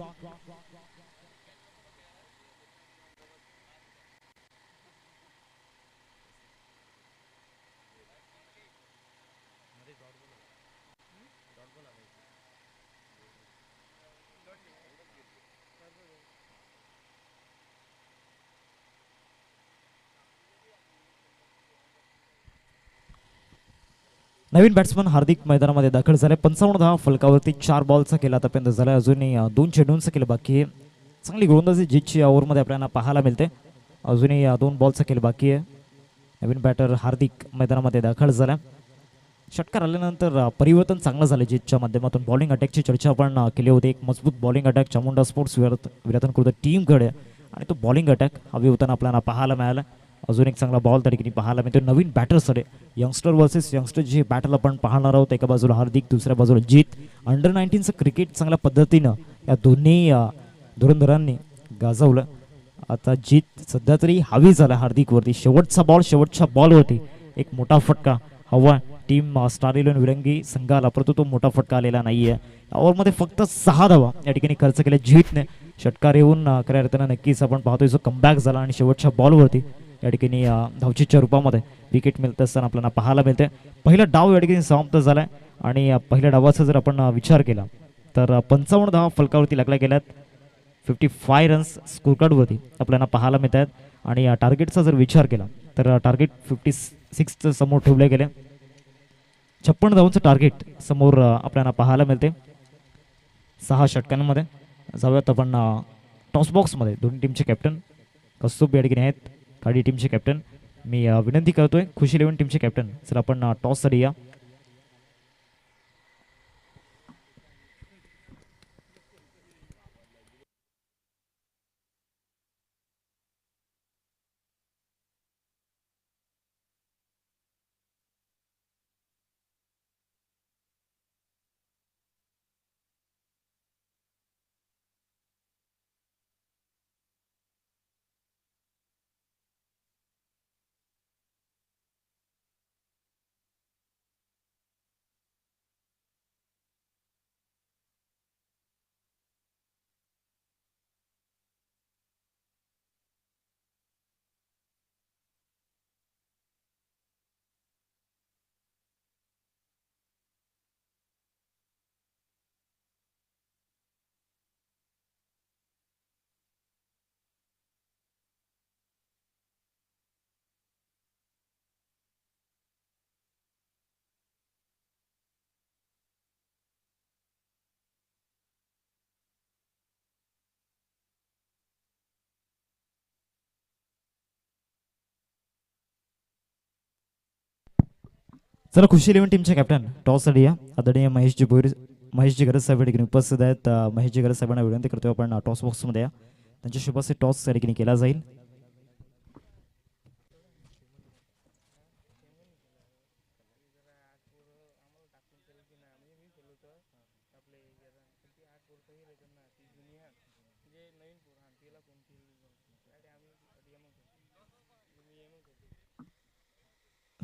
नवीन बॅट्समन हार्दिक मैदानामध्ये दाखल झाले. 55 धावा फलकावरती. 4 बॉलचा केला आतापर्यंत झाला. अजूनही 2 चेंडूंचा केलं बाकी आहे. चांगली गोलंदाजी जीतची ओव्हरमध्ये आपल्याला पाहायला मिळते. अजूनही 2 बॉलचा खेळ बाकी आहे. नवीन बॅटर हार्दिक मैदानामध्ये दाखल झाला. षटकार आल्यानंतर परिवर्तन चांगलं झालं जीतच्या माध्यमातून. बॉलिंग अटॅकची चर्चा आपण केली होती. एक मजबूत बॉलिंग अटॅक चामुंडा स्पोर्ट्स विराटन कृत टीमकडे, आणि तो बॉलिंग अटॅक हवी होताना आपल्याला पाहायला मिळाला. अजून एक चांगला बॉल त्या ठिकाणी पाहायला मिळतो. नवीन बॅटर्सकडे यंगस्टर वर्सेस यंगस्टर जी बॅटल आपण पाहणार आहोत. एका बाजूला हार्दिक, दुसऱ्या बाजूला जीत. अंडर 19चं क्रिकेट चांगल्या पद्धतीनं या दोन्ही धुरंधरांनी गाजवलं. आता जीत सध्या तरी हवी झाला हार्दिकवरती. शेवटच्या बॉलवरती एक मोठा फटका हवा टीम स्टार 11 विरंगी संघाला, परंतु तो मोठा फटका आलेला नाहीये. ओव्हरमध्ये फक्त 6 धावा या ठिकाणी खर्च केल्या जीतने. षटकार येऊन खऱ्या अर्थानं नक्कीच आपण पाहतोय जो कमबॅक झाला आणि शेवटच्या बॉलवरती या ठिकाणी धावचीच्या रूपामध्ये विकेट मिळत असताना आपल्याला पाहायला मिळते. पहिला डाव या ठिकाणी समाप्त झालाय आणि पहिल्या डावाचा जर आपण विचार केला तर 55 धावा फलकावरती लागल्या गेल्यात. 55 रन्स स्कोर कार्डवरती आपल्याला पाहायला मिळत आहेत. आणि टार्गेटचा जर विचार केला तर टार्गेट 56 समोर ठेवले गेले. 56 धावांचं टार्गेट समोर आपल्याला पाहायला मिळते 6 षटकांमध्ये. जाऊयात आपण टॉस बॉक्समध्ये. दोन्ही टीमचे कॅप्टन कस्तुभ या ठिकाणी आहेत. खाडी टीमचे कॅप्टन मी विनंती करतोय. खुशी 11 टीमचे कॅप्टन सर आपण टॉससाठी या. चला खुशी इलेव्हन टीमचे कॅप्टन टॉस साठी या आदरणीय महेशजी गरज साहेब या ठिकाणी उपस्थित आहेत. महेशजी गरज साहेबांना विनंती करतो आपण टॉस बॉक्समध्ये या. त्यांच्या शुभाचे टॉस या ठिकाणी केला जाईल.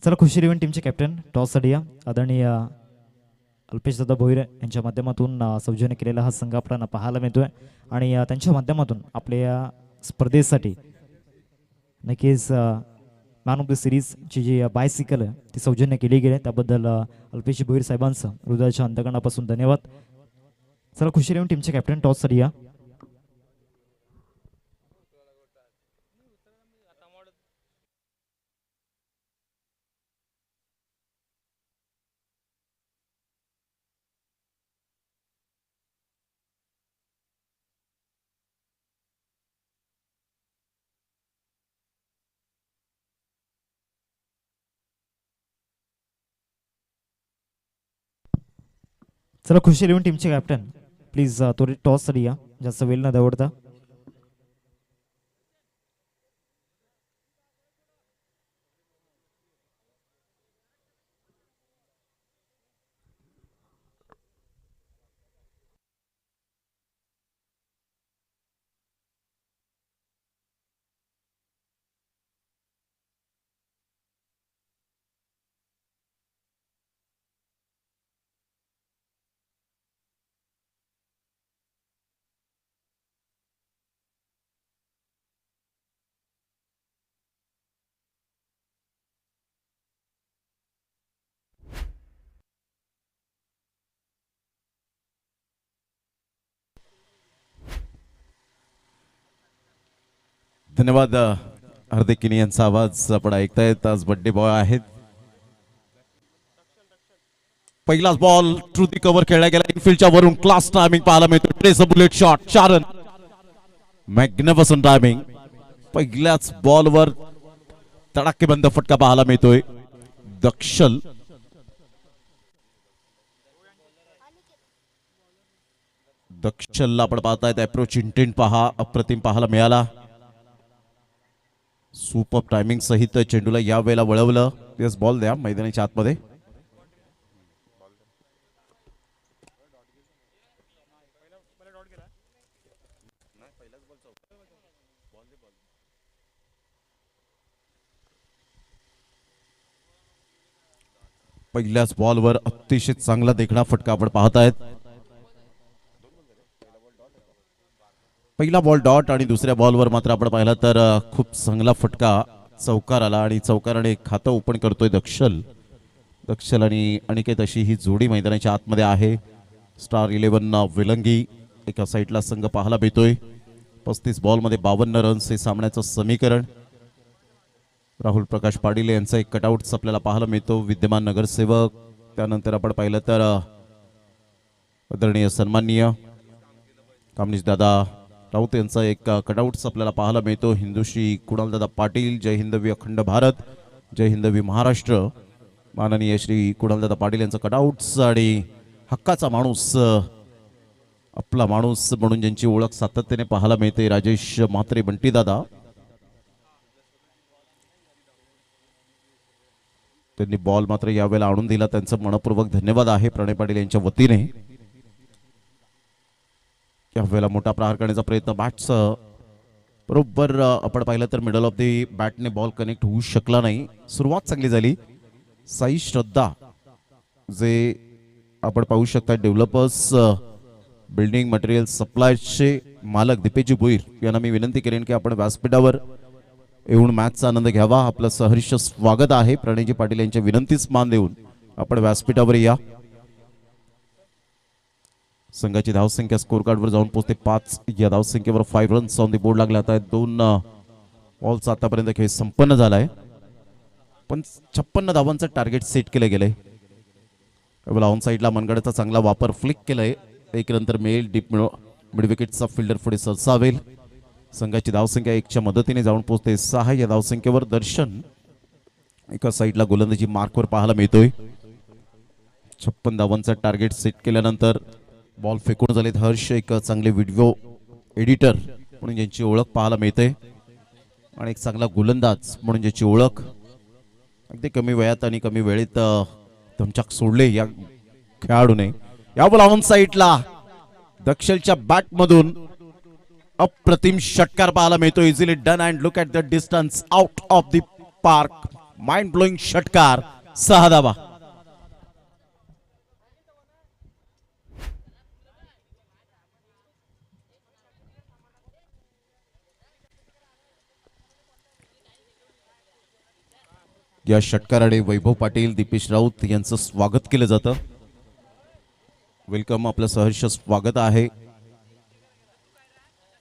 चला खुशी इलेव्हन टीमचे कॅप्टन टॉस साठी या आदरणीय अल्पेश दादा भोईर यांच्या माध्यमातून सौजन्य केलेला हा संघ आपल्याला पाहायला मिळतोय आणि त्यांच्या माध्यमातून आपल्या स्पर्धेसाठी नक्कीच मॅन ऑफ द सिरीजची जी बायसिकल आहे ती सौजन्य केली गेली. त्याबद्दल अल्पेश भोईर साहेबांचं हृदयाच्या अंतकरणापासून धन्यवाद. चला खुशी इलेव्हन टीमचे कॅप्टन टॉस साठी या. चला खुशी इलेव्हन टीमचे कॅप्टन प्लीज त्वरित टॉस साठी या जास्त वेळ न दवडता. धन्यवाद. हार्दिक किनी यांचा आवाज आपण ऐकतायत. आज बर्थडे बॉय आहेत. पहिलाच बॉल ट्रू दी कव्हर खेळला गेला. इनफिल्डच्या वरून क्लास टायमिंग पाहायला मिळतो. Trace bullet shot 4 run. Magnificent timing. पहिल्याच बॉलवर तडाखेबंद फटका पाहायला मिळतोय. दक्षलला आपण पाहतायत. अप्रोच इंटेंट पहा अप्रतिम पाहायला मिळाला. सुपर टायमिंग सहित चेंडूला या वेळेला वळवलं. यस बॉल द्या मैदानाच्या आतमध्ये. पहिल्याच बॉलवर अतिशय चांगला देखणा फटका आपण पाहतायत. पहिला बॉल डॉट आणि दुसऱ्या बॉलवर मात्र आपण पाहिला तर खूप चांगला फटका चौकार आला आणि चौकाराने खातं ओपन करतोय दक्षल आणि अनिकेत अशी ही जोडी मैदानाच्या आतमध्ये आहे. स्टार 11 विलंगी एका साईडला संघ पाहायला मिळतोय. 35 बॉलमध्ये 52 रन्स हे सामन्याचं समीकरण. राहुल प्रकाश पाटील यांचा एक कटआउट आपल्याला पाहायला मिळतो. विद्यमान नगरसेवक. त्यानंतर आपण पाहिलं तर आदरणीय सन्माननीय कामनीश दादा राऊत यांचा एक कटआउट्स आपल्याला पाहायला मिळतो. हिंदूश्री कुणालदादा पाटील. जय हिंदवी अखंड भारत. जय हिंदवी महाराष्ट्र. माननीय श्री कुणालदादा पाटील यांचा कटआउट्स आणि हक्काचा माणूस आपला माणूस म्हणून ज्यांची ओळख सातत्याने पाहायला मिळते राजेश म्हात्रे बंटी दादा. त्यांनी बॉल मात्र यावेळेला आणून दिला. त्यांचं मनपूर्वक धन्यवाद आहे प्रणय पाटील यांच्या वतीने. यावेळेला मोठा प्रहार करण्याचा प्रयत्न बॅट्स बरोबर आपण पाहिलं तर मिडल ऑफ दी बॅटने बॉल कनेक्ट होऊ शकला नाही. सुरुवात चांगली झाली. साई श्रद्धा जे आपण पाहू शकता डेव्हलपर्स बिल्डिंग मटेरियल सप्लायचे मालक दीपेशजी भोईर यांना मी विनंती करेन की आपण व्यासपीठावर येऊन मॅचचा आनंद घ्यावा. आपलं सहर्ष स्वागत आहे. प्रणयजी पाटील यांच्या विनंतीस मान देऊन आपण व्यासपीठावर या. संघाची धावसंख्या स्कोर कार्डवर जाऊन पोहोचते 5. या धावसंख्येवर 5 रन्स ऑन द बोर्ड लागले. आता 2 बॉलचा आतापर्यंत खेळ संपन्न झालाय. पण 56 धावांचं टार्गेट सेट केलं गेलंय. ऑन साईडला मनगडाचा चांगला वापर फ्लिक केलाय. एक नंतर मिळेल डीप मिड विकेटचा फिल्डर पुढे सरसावेल. संघाची धावसंख्या 1च्या मदतीने जाऊन पोहोचते 6. या धावसंख्येवर दर्शन एका साईडला गोलंदाजी मार्कवर पाहायला मिळतोय. 56 धावांचा टार्गेट सेट केल्यानंतर बॉल फेकून झालेत हर्ष एक चांगले व्हिडिओ एडिटर म्हणून ज्यांची ओळख पाहायला मिळते आणि एक चांगला गोलंदाज म्हणून ज्याची ओळख अगदी कमी वयात आणि कमी वेळेत धमचाक सोडले या खेळाडूने. यावर ऑन साईडला दक्षलच्या बॅट मधून अप्रतिम षटकार पाहायला मिळतो. Easily done and look at the distance out of the park. Mind blowing षटकार 6 धावा. या षटकाराने वैभव पाटील दीपेश राऊत यांचं स्वागत केलं जातं. वेलकम, आपलं सहर्ष स्वागत आहे.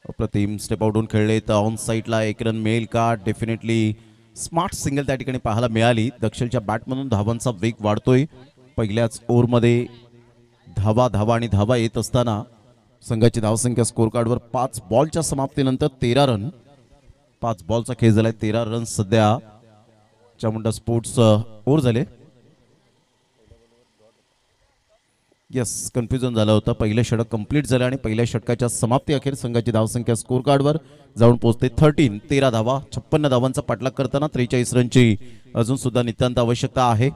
अप्रतिम स्टेप आउटून खेळले तर ऑन साईडला एक रन मिळेल का? डेफिनेटली स्मार्ट सिंगल त्या ठिकाणी पाहायला मिळाली. दक्षलच्या बॅटमधून धावांचा वेग वाढतोय. पहिल्याच ओव्हरमध्ये धावा आणि धावा येत असताना संघाची धावसंख्या स्कोर कार्डवर 5 बॉलच्या समाप्तीनंतर 13 रन. 5 बॉलचा खेळ झालाय. 13 रन सध्या चामुंडा स्पोर्ट्स ओव्हर झाले. यस, कन्फ्युजन झालं होतं. पहिलं षटक कंप्लीट झालं आणि पहिल्या षटकाच्या समाप्ती अखेर संघाची धावसंख्या स्कोर कार्डवर जाऊन पोहोचते 13 धावा. 56 धावांचा पाठलाग करताना 43 रनची अजून सुद्धा नितांत आवश्यकता आहे.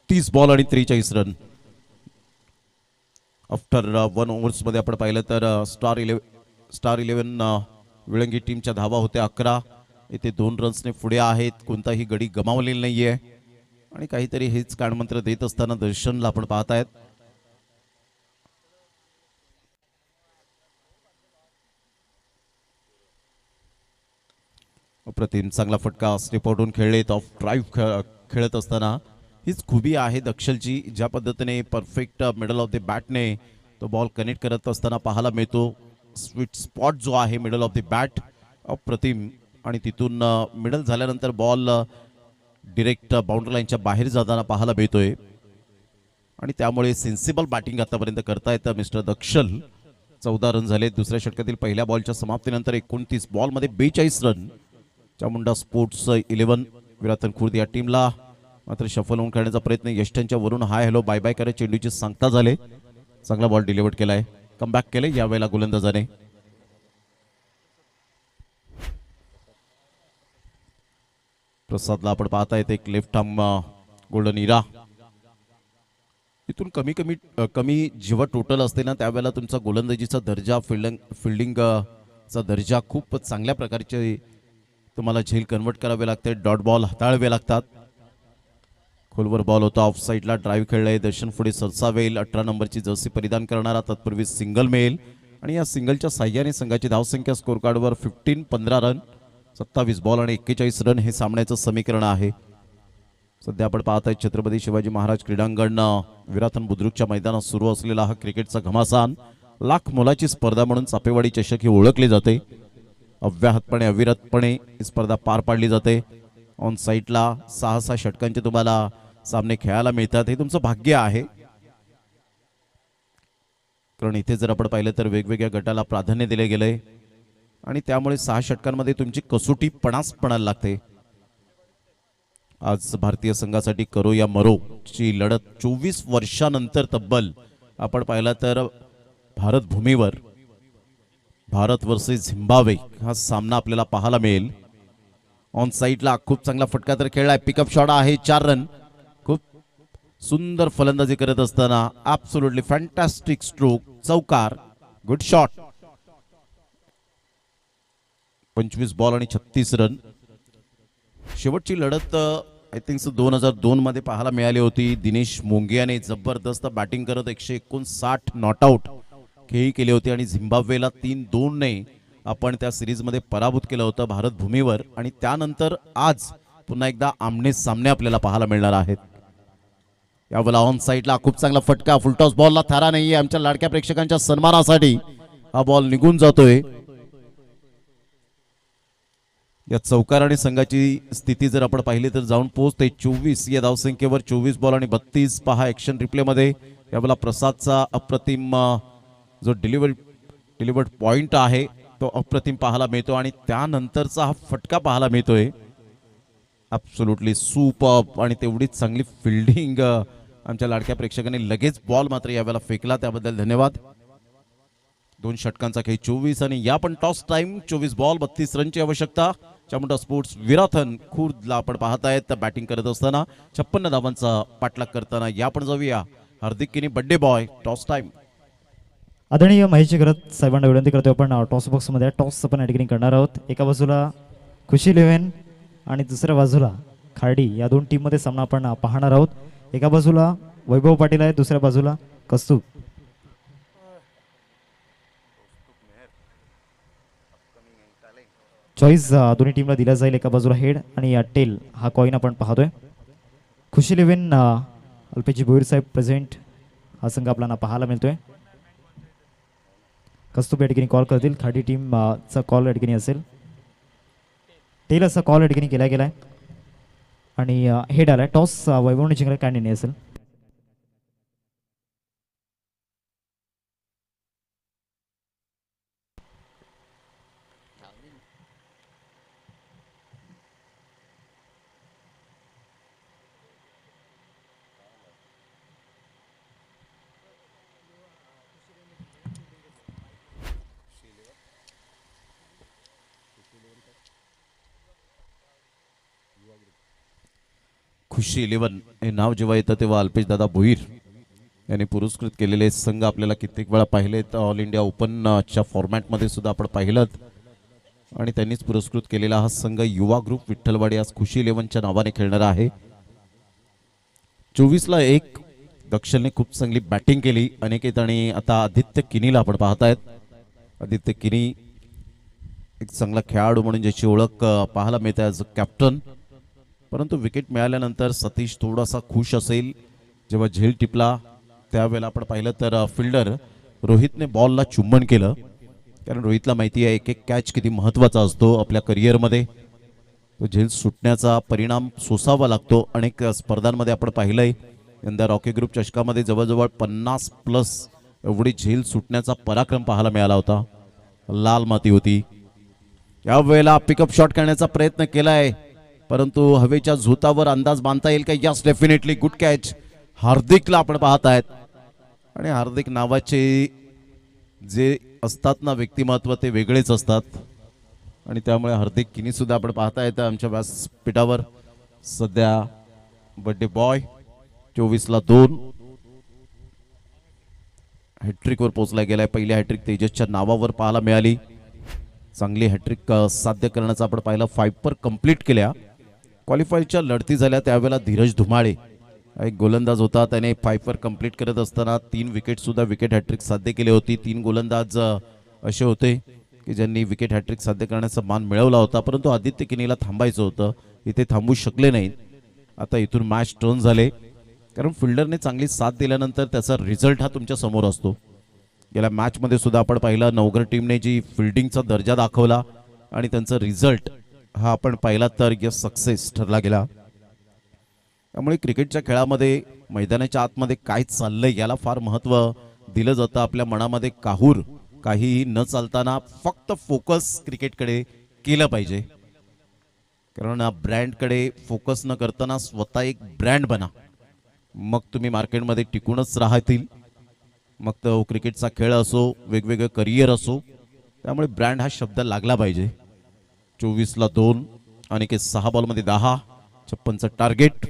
तीस बॉल आणि 43 रन. आफ्टर 1 ओव्हर्स मध्ये आपण पाहिलं तर स्टार 11 विळंगी टीमच्या धावा होत्या 11. इथे 2 रन्सने पुढे आहेत. कोणताही गडी गमावलेला नाहीये आणि काहीतरी हेच कानमंत्र देत असताना दर्शनला आपण पाहतायत. अप्रतिम चांगला फटका स्टेप आउटून खेळलेत. ऑफ ड्राईव्ह खेळत असताना हीच खूबी आहे दक्षलची. ज्या पद्धतीने परफेक्ट मिडल ऑफ द बॅटने तो बॉल कनेक्ट करत असताना पाहायला मिळतो. स्वीट स्पॉट जो आहे मिडल ऑफ द बॅट अप्रतिम आणि तिथून मिडल झाल्यानंतर बॉल डिरेक्ट बाउंड्री लाईनच्या बाहेर जाताना पाहायला मिळतोय आणि त्यामुळे सेन्सिबल बॅटिंग आतापर्यंत करतायत मिस्टर दक्षल. 14 रन झाले. दुसऱ्या षटकातील पहिल्या बॉलच्या समाप्तीनंतर 29 बॉलमध्ये 42 रन. चामुंडा स्पोर्ट्स 11 विरातन खुर्द या टीमला मात्र शफल होऊन खेळण्याचा प्रयत्न. यष्टांच्या वरून हाय हॅलो बाय बाय करत चेंडूची सांगता झाले. चांगला बॉल डिलिव्हर्ड केलाय. कमबॅक केले यावेळेला गोलंदाजाने. प्रसादला आपण पाहता येते एक लेफ्ट आर्म गोल्डन इरा. इथून कमी जेव्हा टोटल असते ना त्यावेळेला तुमचा गोलंदाजीचा दर्जा फिल्डिंगचा दर्जा खूप चांगल्या प्रकारचे तुम्हाला झेल कन्वर्ट करावे लागते. डॉट बॉल हाताळावे लागतात. खोलवर बॉल होता. ऑफ साईडला ड्राईव्ह खेळलाय. दर्शन पुढे सरसावेल. 18 नंबरची जर्सी परिधान करणारा तत्पूर्वी सिंगल मिळेल आणि या सिंगलच्या साह्याने संघाची धावसंख्या स्कोर कार्डवर 15 रन. 27 बॉल आणि 41 रन हे सामन्याचं समीकरण आहे. सध्या आपण पाहताय छत्रपती शिवाजी महाराज क्रीडांगण विराथन बुद्रुकच्या मैदानात सुरू असलेला हा क्रिकेटचा घमासान. लाख मोलाची स्पर्धा म्हणून चापेवाडी चषक ही ओळखली जाते. अव्याहतपणे अविरतपणे ही स्पर्धा पार पाडली जाते. ऑन साईडला 6 षटकांचे तुम्हाला सामने खेळायला मिळतात. हे तुमचं भाग्य आहे कारण इथे जर आपण पाहिलं तर वेगवेगळ्या गटाला प्राधान्य दिले गेले आणि त्यामुळे 6 षटकांमध्ये तुमची कसोटी 50 पणायला लागते. आज भारतीय संघासाठी करो या मरो ची लढत 24 वर्षानंतर तब्बल आपण पाहिला तर भारत भूमीवर भारत वर्सेस झिम्बाब्वे हा सामना आपल्याला पाहायला मिळेल. ऑन साईडला खूप चांगला फटका तर खेळलाय. पिकअप शॉट आहे. 4 रन. खूप सुंदर फलंदाजी करत असताना ॲब्सोल्युटली फॅन्टॅस्टिक स्ट्रोक. चौकार. Good shot. 25 बॉल आणि 36 रन. शेवटची लढत आय थिंक 2002 मध्ये पाहायला मिळाली होती. दिनेश मोंगियाने जबरदस्त बॅटिंग करत 159 नॉट आउट खेळी केली होती आणि झिम्बाब्वेला 3-2 ने आपण त्या सिरीजमध्ये पराभूत केलं होतं भारत भूमीवर. आणि त्यानंतर आज पुन्हा एकदा आमने सामने आपल्याला पाहायला मिळणार आहेत. यावेळेला ऑन साईडला खूप चांगला फटका. फुलटॉस बॉलला थारा नाहीये. आमच्या लाडक्या प्रेक्षकांच्या सन्मानासाठी हा बॉल निघून जातोय. या चौकाराने संघाची स्थिती जर आपण पाहिली तर जाऊन पोहोचते 24 या धावसंख्येवर. 24 बॉल आणि 32. पहा ऍक्शन रिप्ले मध्ये यावेळेला प्रसादचा अप्रतिम जो डिलिव्हरी डिलिव्हर्ड पॉइंट आहे तो अप्रतिम पाहायला मिळतो आणि त्यानंतरचा हा फटका पाहायला मिळतोय. ॲब्सोल्युटली सुपर्ब आणि तेवढीच चांगली फिल्डिंग आमच्या लाडक्या प्रेक्षकांनी. लगेच बॉल मात्र यावेळेला फेकला, त्याबद्दल धन्यवाद. 2 षटकांचा खेळ 24 आणि या पण टॉस टाइम. 24 बॉल 32 रनची आवश्यकता. चामुंडा स्पोर्ट्स विराथन खुर्दला आपण पाहतायत बॅटिंग करत असताना 56 धावांचा पाठलाग करताना. या पण जाऊया हार्दिक किनी बड्डे बॉय. Toss time. आदरणीय महेशजी करत साहेबांना विनंती करतो आपण टॉस बॉक्समध्ये टॉस आपण ॲडगिनी करणार आहोत. एका बाजूला खुशी 11 आणि दुसऱ्या बाजूला खार्डी या 2 टीममध्ये सामना आपण पाहणार आहोत. एका बाजूला वैभव पाटील आहे, दुसऱ्या बाजूला कस्तूर. चॉईस दोन्ही टीमला दिला जाईल. एका बाजूला हेड आणि टेल हा कॉईन आपण पाहतोय. खुशी 11 अल्पेजी भोईर साहेब प्रेझेंट हा संघ आपल्याला पाहायला मिळतोय. कस्तूर या ठिकाणी कॉल करतील. खाडी टीम चा कॉल या ठिकाणी असेल. टेल असा कॉल या ठिकाणी केला गेलाय आणि हेड आलाय. टॉस वैभवने जिंकला, काय निर्णय असेल? खुशी 11 हे नाव जेव्हा येतं तेव्हा अल्पेश दादा भोईर यांनी पुरस्कृत केलेले संघ आपल्याला कित्येक वेळा पाहिलेत. ऑल इंडिया ओपनच्या फॉर्मॅटमध्ये सुद्धा आपण पाहिलं आणि त्यांनीच पुरस्कृत केलेला हा संघ युवा ग्रुप विठ्ठलवाडी आज खुशी 11च्या नावाने खेळणारा आहे. 24ला 1 दक्षिणने खूप चांगली बॅटिंग केली अनेकेत आणि आता आदित्य किनीला आपण पाहतायत. आदित्य किनी एक चांगला खेळाडू म्हणून ज्याची ओळख पाहायला मिळते ॲज अ कॅप्टन. परंतु विकेट मिळाल्यानंतर सतीश थोडासा खुश असेल. जेव्हा झेल टिपला त्यावेळेला आपण पाहिलं तर फिल्डर रोहितने बॉलला चुंबन केलं, कारण रोहितला माहिती आहे एक एक कॅच किती महत्त्वाचा असतो आपल्या करिअरमध्ये. तो झेल सुटण्याचा परिणाम सोसावा लागतो. अनेक स्पर्धांमध्ये आपण पाहिलंय. यंदा रॉकी ग्रुप चषकामध्ये जवळजवळ 50+ एवढी झेल सुटण्याचा पराक्रम पाहायला मिळाला होता. लाल माती होती. यावेळेला पिकअप शॉट करण्याचा प्रयत्न केलाय, परंतु हवेच्या झोतावर अंदाज बांधता येईल का? Yes, definitely good catch. हार्दिकला आपण पाहतायत आणि हार्दिक नावाचे जे असतात ना व्यक्तिमत्व ते वेगळेच असतात आणि त्यामुळे हार्दिक किनी सुद्धा आपण पाहतायत आमच्या व्यासपीठावर. सध्या बर्थडे बॉय 24ला 2 हॅट्रिकवर पोहोचला गेलाय. पहिली हॅट्रिक तेजसच्या नावावर पाहायला मिळाली. चांगली हॅट्रिक साध्य करण्याचा आपण पाहिलं. 5 कंप्लीट केल्या. क्वालिफायरच्या लढती झाल्या त्यावेळेला धीरज धुमाळे एक गोलंदाज होता. त्याने 5 कंप्लीट करत असताना 3 विकेट सुद्धा विकेट हॅट्रिक साध्य केली होती. 3 गोलंदाज असे होते की ज्यांनी विकेट हॅट्रिक साध्य करण्याचा मान मिळवला होता, परंतु आदित्य किनीला थांबायचं होतं. इथे थांबू शकले नाहीत. आता इथून मॅच टर्न झाले, कारण फिल्डरने चांगली साथ दिल्यानंतर त्याचा रिझल्ट हा तुमच्या समोर असतो. गेल्या मॅचमध्ये सुद्धा आपण पाहिलं नवघर टीमने जी फिल्डिंगचा दर्जा दाखवला आणि त्यांचा रिझल्ट हा आपण पाहिला तर यस सक्सेस ठरला गेला. त्यामुळे क्रिकेटच्या खेळामध्ये मैदानाच्या आतमध्ये काय चाललंय याला फार महत्त्व दिलं जातं. आपल्या मनामध्ये काहूर काहीही न चालताना फक्त फोकस क्रिकेटकडे केलं पाहिजे, कारण ब्रँडकडे फोकस न करताना स्वतः एक ब्रँड बना. मग तुम्ही मार्केटमध्ये टिकूनच राहतील. मग तो क्रिकेटचा खेळ असो, वेगवेगळे करिअर असो, त्यामुळे ब्रँड हा शब्द लागला पाहिजे. 24ला 2 आणि 6 बॉलमध्ये 10, 56चं टार्गेट.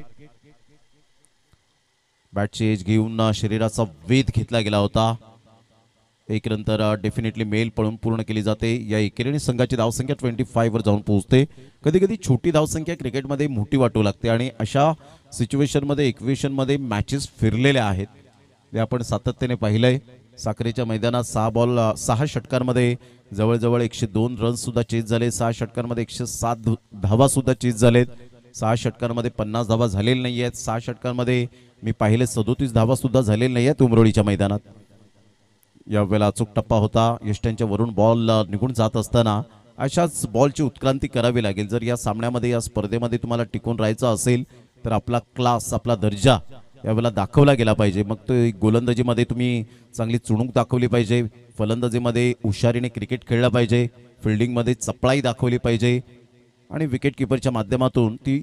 बॅटची एज घेऊन शरीराचा वेध घेतला गेला होता. 1 रन तर डेफिनेटली मेल पळून पूर्ण केली जाते. या एकेरीने संघाची धावसंख्या 25 वर जाऊन पोहोचते. कधी कधी छोटी धावसंख्या क्रिकेटमध्ये मोठी वाटू लागते आणि अशा सिच्युएशनमध्ये इक्वेशनमध्ये मॅचेस फिरलेल्या आहेत. ते आपण सातत्याने पाहिलंय. साखरेच्या मैदानात 6 षटकांमध्ये जवळजवळ 102 रन्स सुद्धा चेज झाले. 6 षटकांमध्ये 107 धावा सुद्धा चेज झालेत. 6 षटकांमध्ये 50 धावा झालेल्या नाही आहेत. 6 षटकांमध्ये मी पाहिले 37 धावा सुद्धा झालेल्या नाही आहेत उमरोळीच्या मैदानात. यावेळेला अचूक टप्पा होता. यष्ट्यांच्या वरून बॉल निघून जात असताना अशाच बॉलची उत्क्रांती करावी लागेल. जर या सामन्यामध्ये या स्पर्धेमध्ये तुम्हाला टिकून राहायचं असेल तर आपला क्लास, आपला दर्जा यावेळेला दाखवला गेला पाहिजे. मग तो गोलंदाजीमध्ये तुम्ही चांगली चुणूक दाखवली पाहिजे, फलंदाजीमध्ये हुशारीने क्रिकेट खेळलं पाहिजे, फिल्डिंगमध्ये चपळाई दाखवली पाहिजे आणि विकेट किपरच्या माध्यमातून ती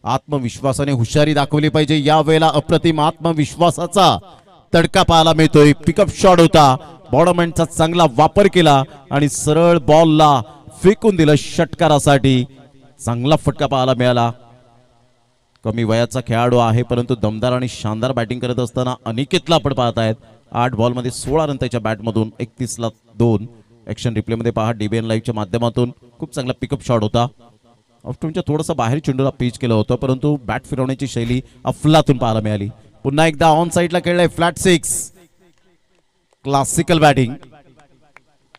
आत्मविश्वासाने हुशारी दाखवली पाहिजे. यावेळेला अप्रतिम आत्मविश्वासाचा तडका पाहायला मिळतोय. पिकअप शॉट होता, बॉडमॅनचा चांगला वापर केला आणि सरळ बॉलला फेकून दिलं षटकारासाठी. चांगला फटका पाहायला मिळाला. कमी वयाचा खेळाडू आहे परंतु दमदार आणि शानदार बॅटिंग करत असताना अनिकेतला आपण पाहत आहेत. 8 बॉलमध्ये 16 रन त्याच्या बॅटमधून, 31ला 2. ॲक्शन रिप्लेमध्ये पहा DBN लाईव्हच्या माध्यमातून. खूप चांगला पिकअप शॉट होता. ऑफ्टूनच्या थोडंसं बाहेर चेंडूला पिच केलं होतं परंतु बॅट फिरवण्याची शैली अफलातून पाहायला मिळाली. पुन्हा एकदा ऑन साईडला खेळलाय फ्लॅट 6. Classical batting.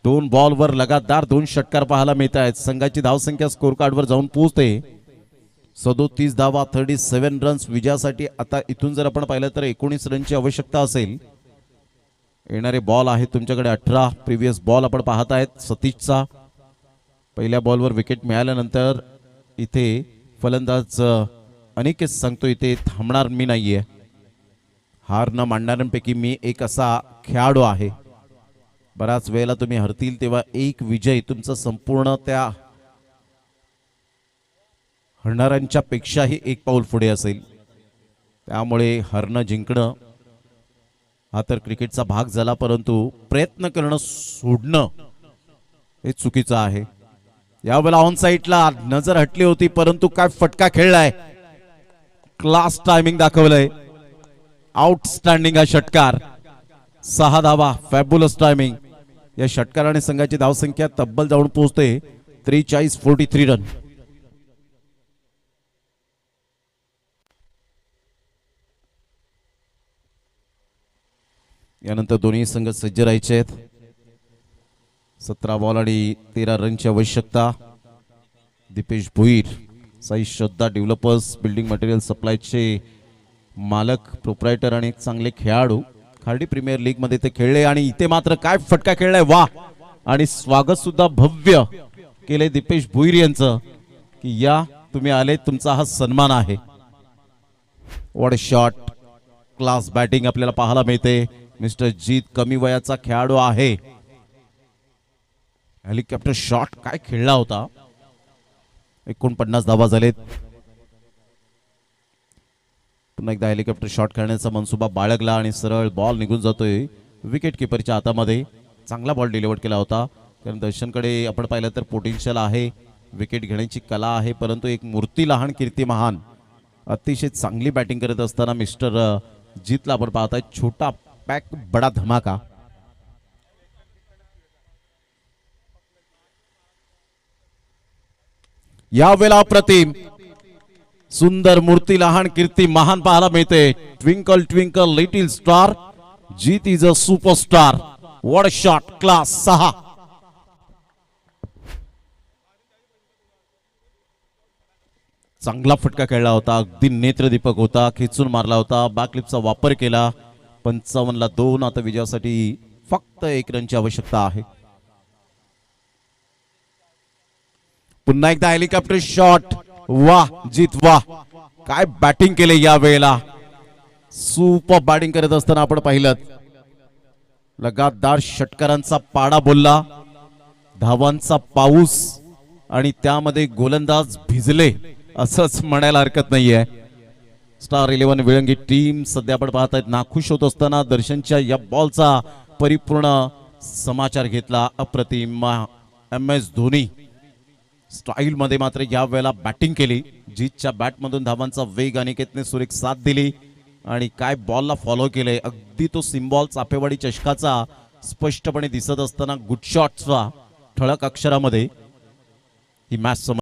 2 बॉलवर लगातार 2 षटकार पाहायला मिळत आहेत. संघाची धावसंख्या स्कोर कार्डवर जाऊन पोहोचते 37 धावा, 37 रन्स विजयासाठी. आता इथून जर आपण पाहिलं तर 19 रनची आवश्यकता असेल. येणारे बॉल आहेत तुमच्याकडे 18. प्रिव्हियस बॉल आपण पाहत आहेत सतीशचा. पहिल्या बॉलवर विकेट मिळाल्यानंतर इथे फलंदाज अनिकेत सांगतो इथे थांबणार मी नाहीये. हार न मानणाऱ्यांपैकी मी एक असा खेळाडू आहे. बराच वेळेला तुम्ही हरतील तेव्हा एक विजय तुमचं संपूर्ण त्या हरणाऱ्यांच्या पेक्षाही एक पाऊल पुढे असेल. त्यामुळे हरणं जिंकणं हा तर क्रिकेटचा भाग झाला परंतु प्रयत्न करणं सोडणं हे चुकीचं आहे. यावेळेला ऑन साईडला नजर हटली होती परंतु काय फटका खेळलाय. क्लास टायमिंग दाखवलंय. आउटस्टँडिंग हा षटकार. 6 धावा, फॅब्युलस टायमिंग. या षटकाराने संघाची धावसंख्या तब्बल जाऊन पोहोचते 43-43 रन. यानंतर दोन्ही संघ सज्ज राहायचे आहेत. 17 बॉल आणि 13 रनची आवश्यकता. दीपेश भोईर, साई श्रद्धा डेव्हलपर्स बिल्डिंग मटेरियल सप्लायचे मालक, प्रोप्रायटर आणि एक चांगले खेळाडू. खार्डी प्रीमियर लीग मध्ये ते खेळले आणि इथे मात्र काय फटका खेळलाय. वा, आणि स्वागत सुद्धा भव्य केले दीपेश भोईर यांचं की या तुम्ही आले, तुमचा हा सन्मान आहे. What a shot. Class batting आपल्याला पाहायला मिळते. मिस्टर जीत कमी वयाचा खेळाडू आहे. हेलिकॉप्टर शॉट काय खेळला होता. 49 धावा झालेत. पुन्हा एकदा हेलिकॉप्टर शॉट खेळण्याचा मनसुबा बाळगला आणि सरळ बॉल निघून जातोय विकेट किपरच्या हातामध्ये. चांगला बॉल डिलिव्हर केला होता. कारण दर्शनकडे आपण पाहिलं तर पोटेन्शियल आहे, विकेट घेण्याची कला आहे परंतु एक मूर्ती लहान कीर्ती महान. अतिशय चांगली बॅटिंग करत असताना मिस्टर जीतला आपण पाहताय. छोटा पॅक बडा धमाका. यावेळेला अप्रतिम सुंदर मूर्ती लहान कीर्ती महान पाहायला मिळते. Twinkle twinkle little star, Jeet is a superstar. What a shot. Class 6. चांगला फटका खेळला होता. अगदी नेत्रदीपक होता. खेचून मारला होता. बॅकलिपचा वापर केला. 55ला 2. आता विजयासाठी फक्त 1 रनची आवश्यकता आहे. पुन्हा एकदा हेलिकॉप्टर शॉट. वाह जीत वाह, काय बॅटिंग केले या वेळेला. सुपर बॅटिंग करत असताना आपण पाहिलं लगातार षटकारांचा पाडा बोलला, धावांचा पाऊस आणि त्यामध्ये गोलंदाज भिजले असंच म्हणायला हरकत नाहीये. स्टार 11 विळंगी टीम सध्या आपण पाहत आहेत नाखुश होत असताना दर्शनच्या या बॉलचा परिपूर्ण समाचार घेतला. अप्रतिम MS धोनी स्टाईल मध्ये मात्र या वेळेला बॅटिंग केली. जीतच्या बॅटमधून धावांचा वेग अनिकेतने सुरेख साथ दिली आणि काय बॉलला फॉलो केले. अगदी तो सिम्बॉल चापेवाडी चषकाचा स्पष्टपणे दिसत असताना गुड शॉटचा ठळक अक्षरामध्ये ही मॅच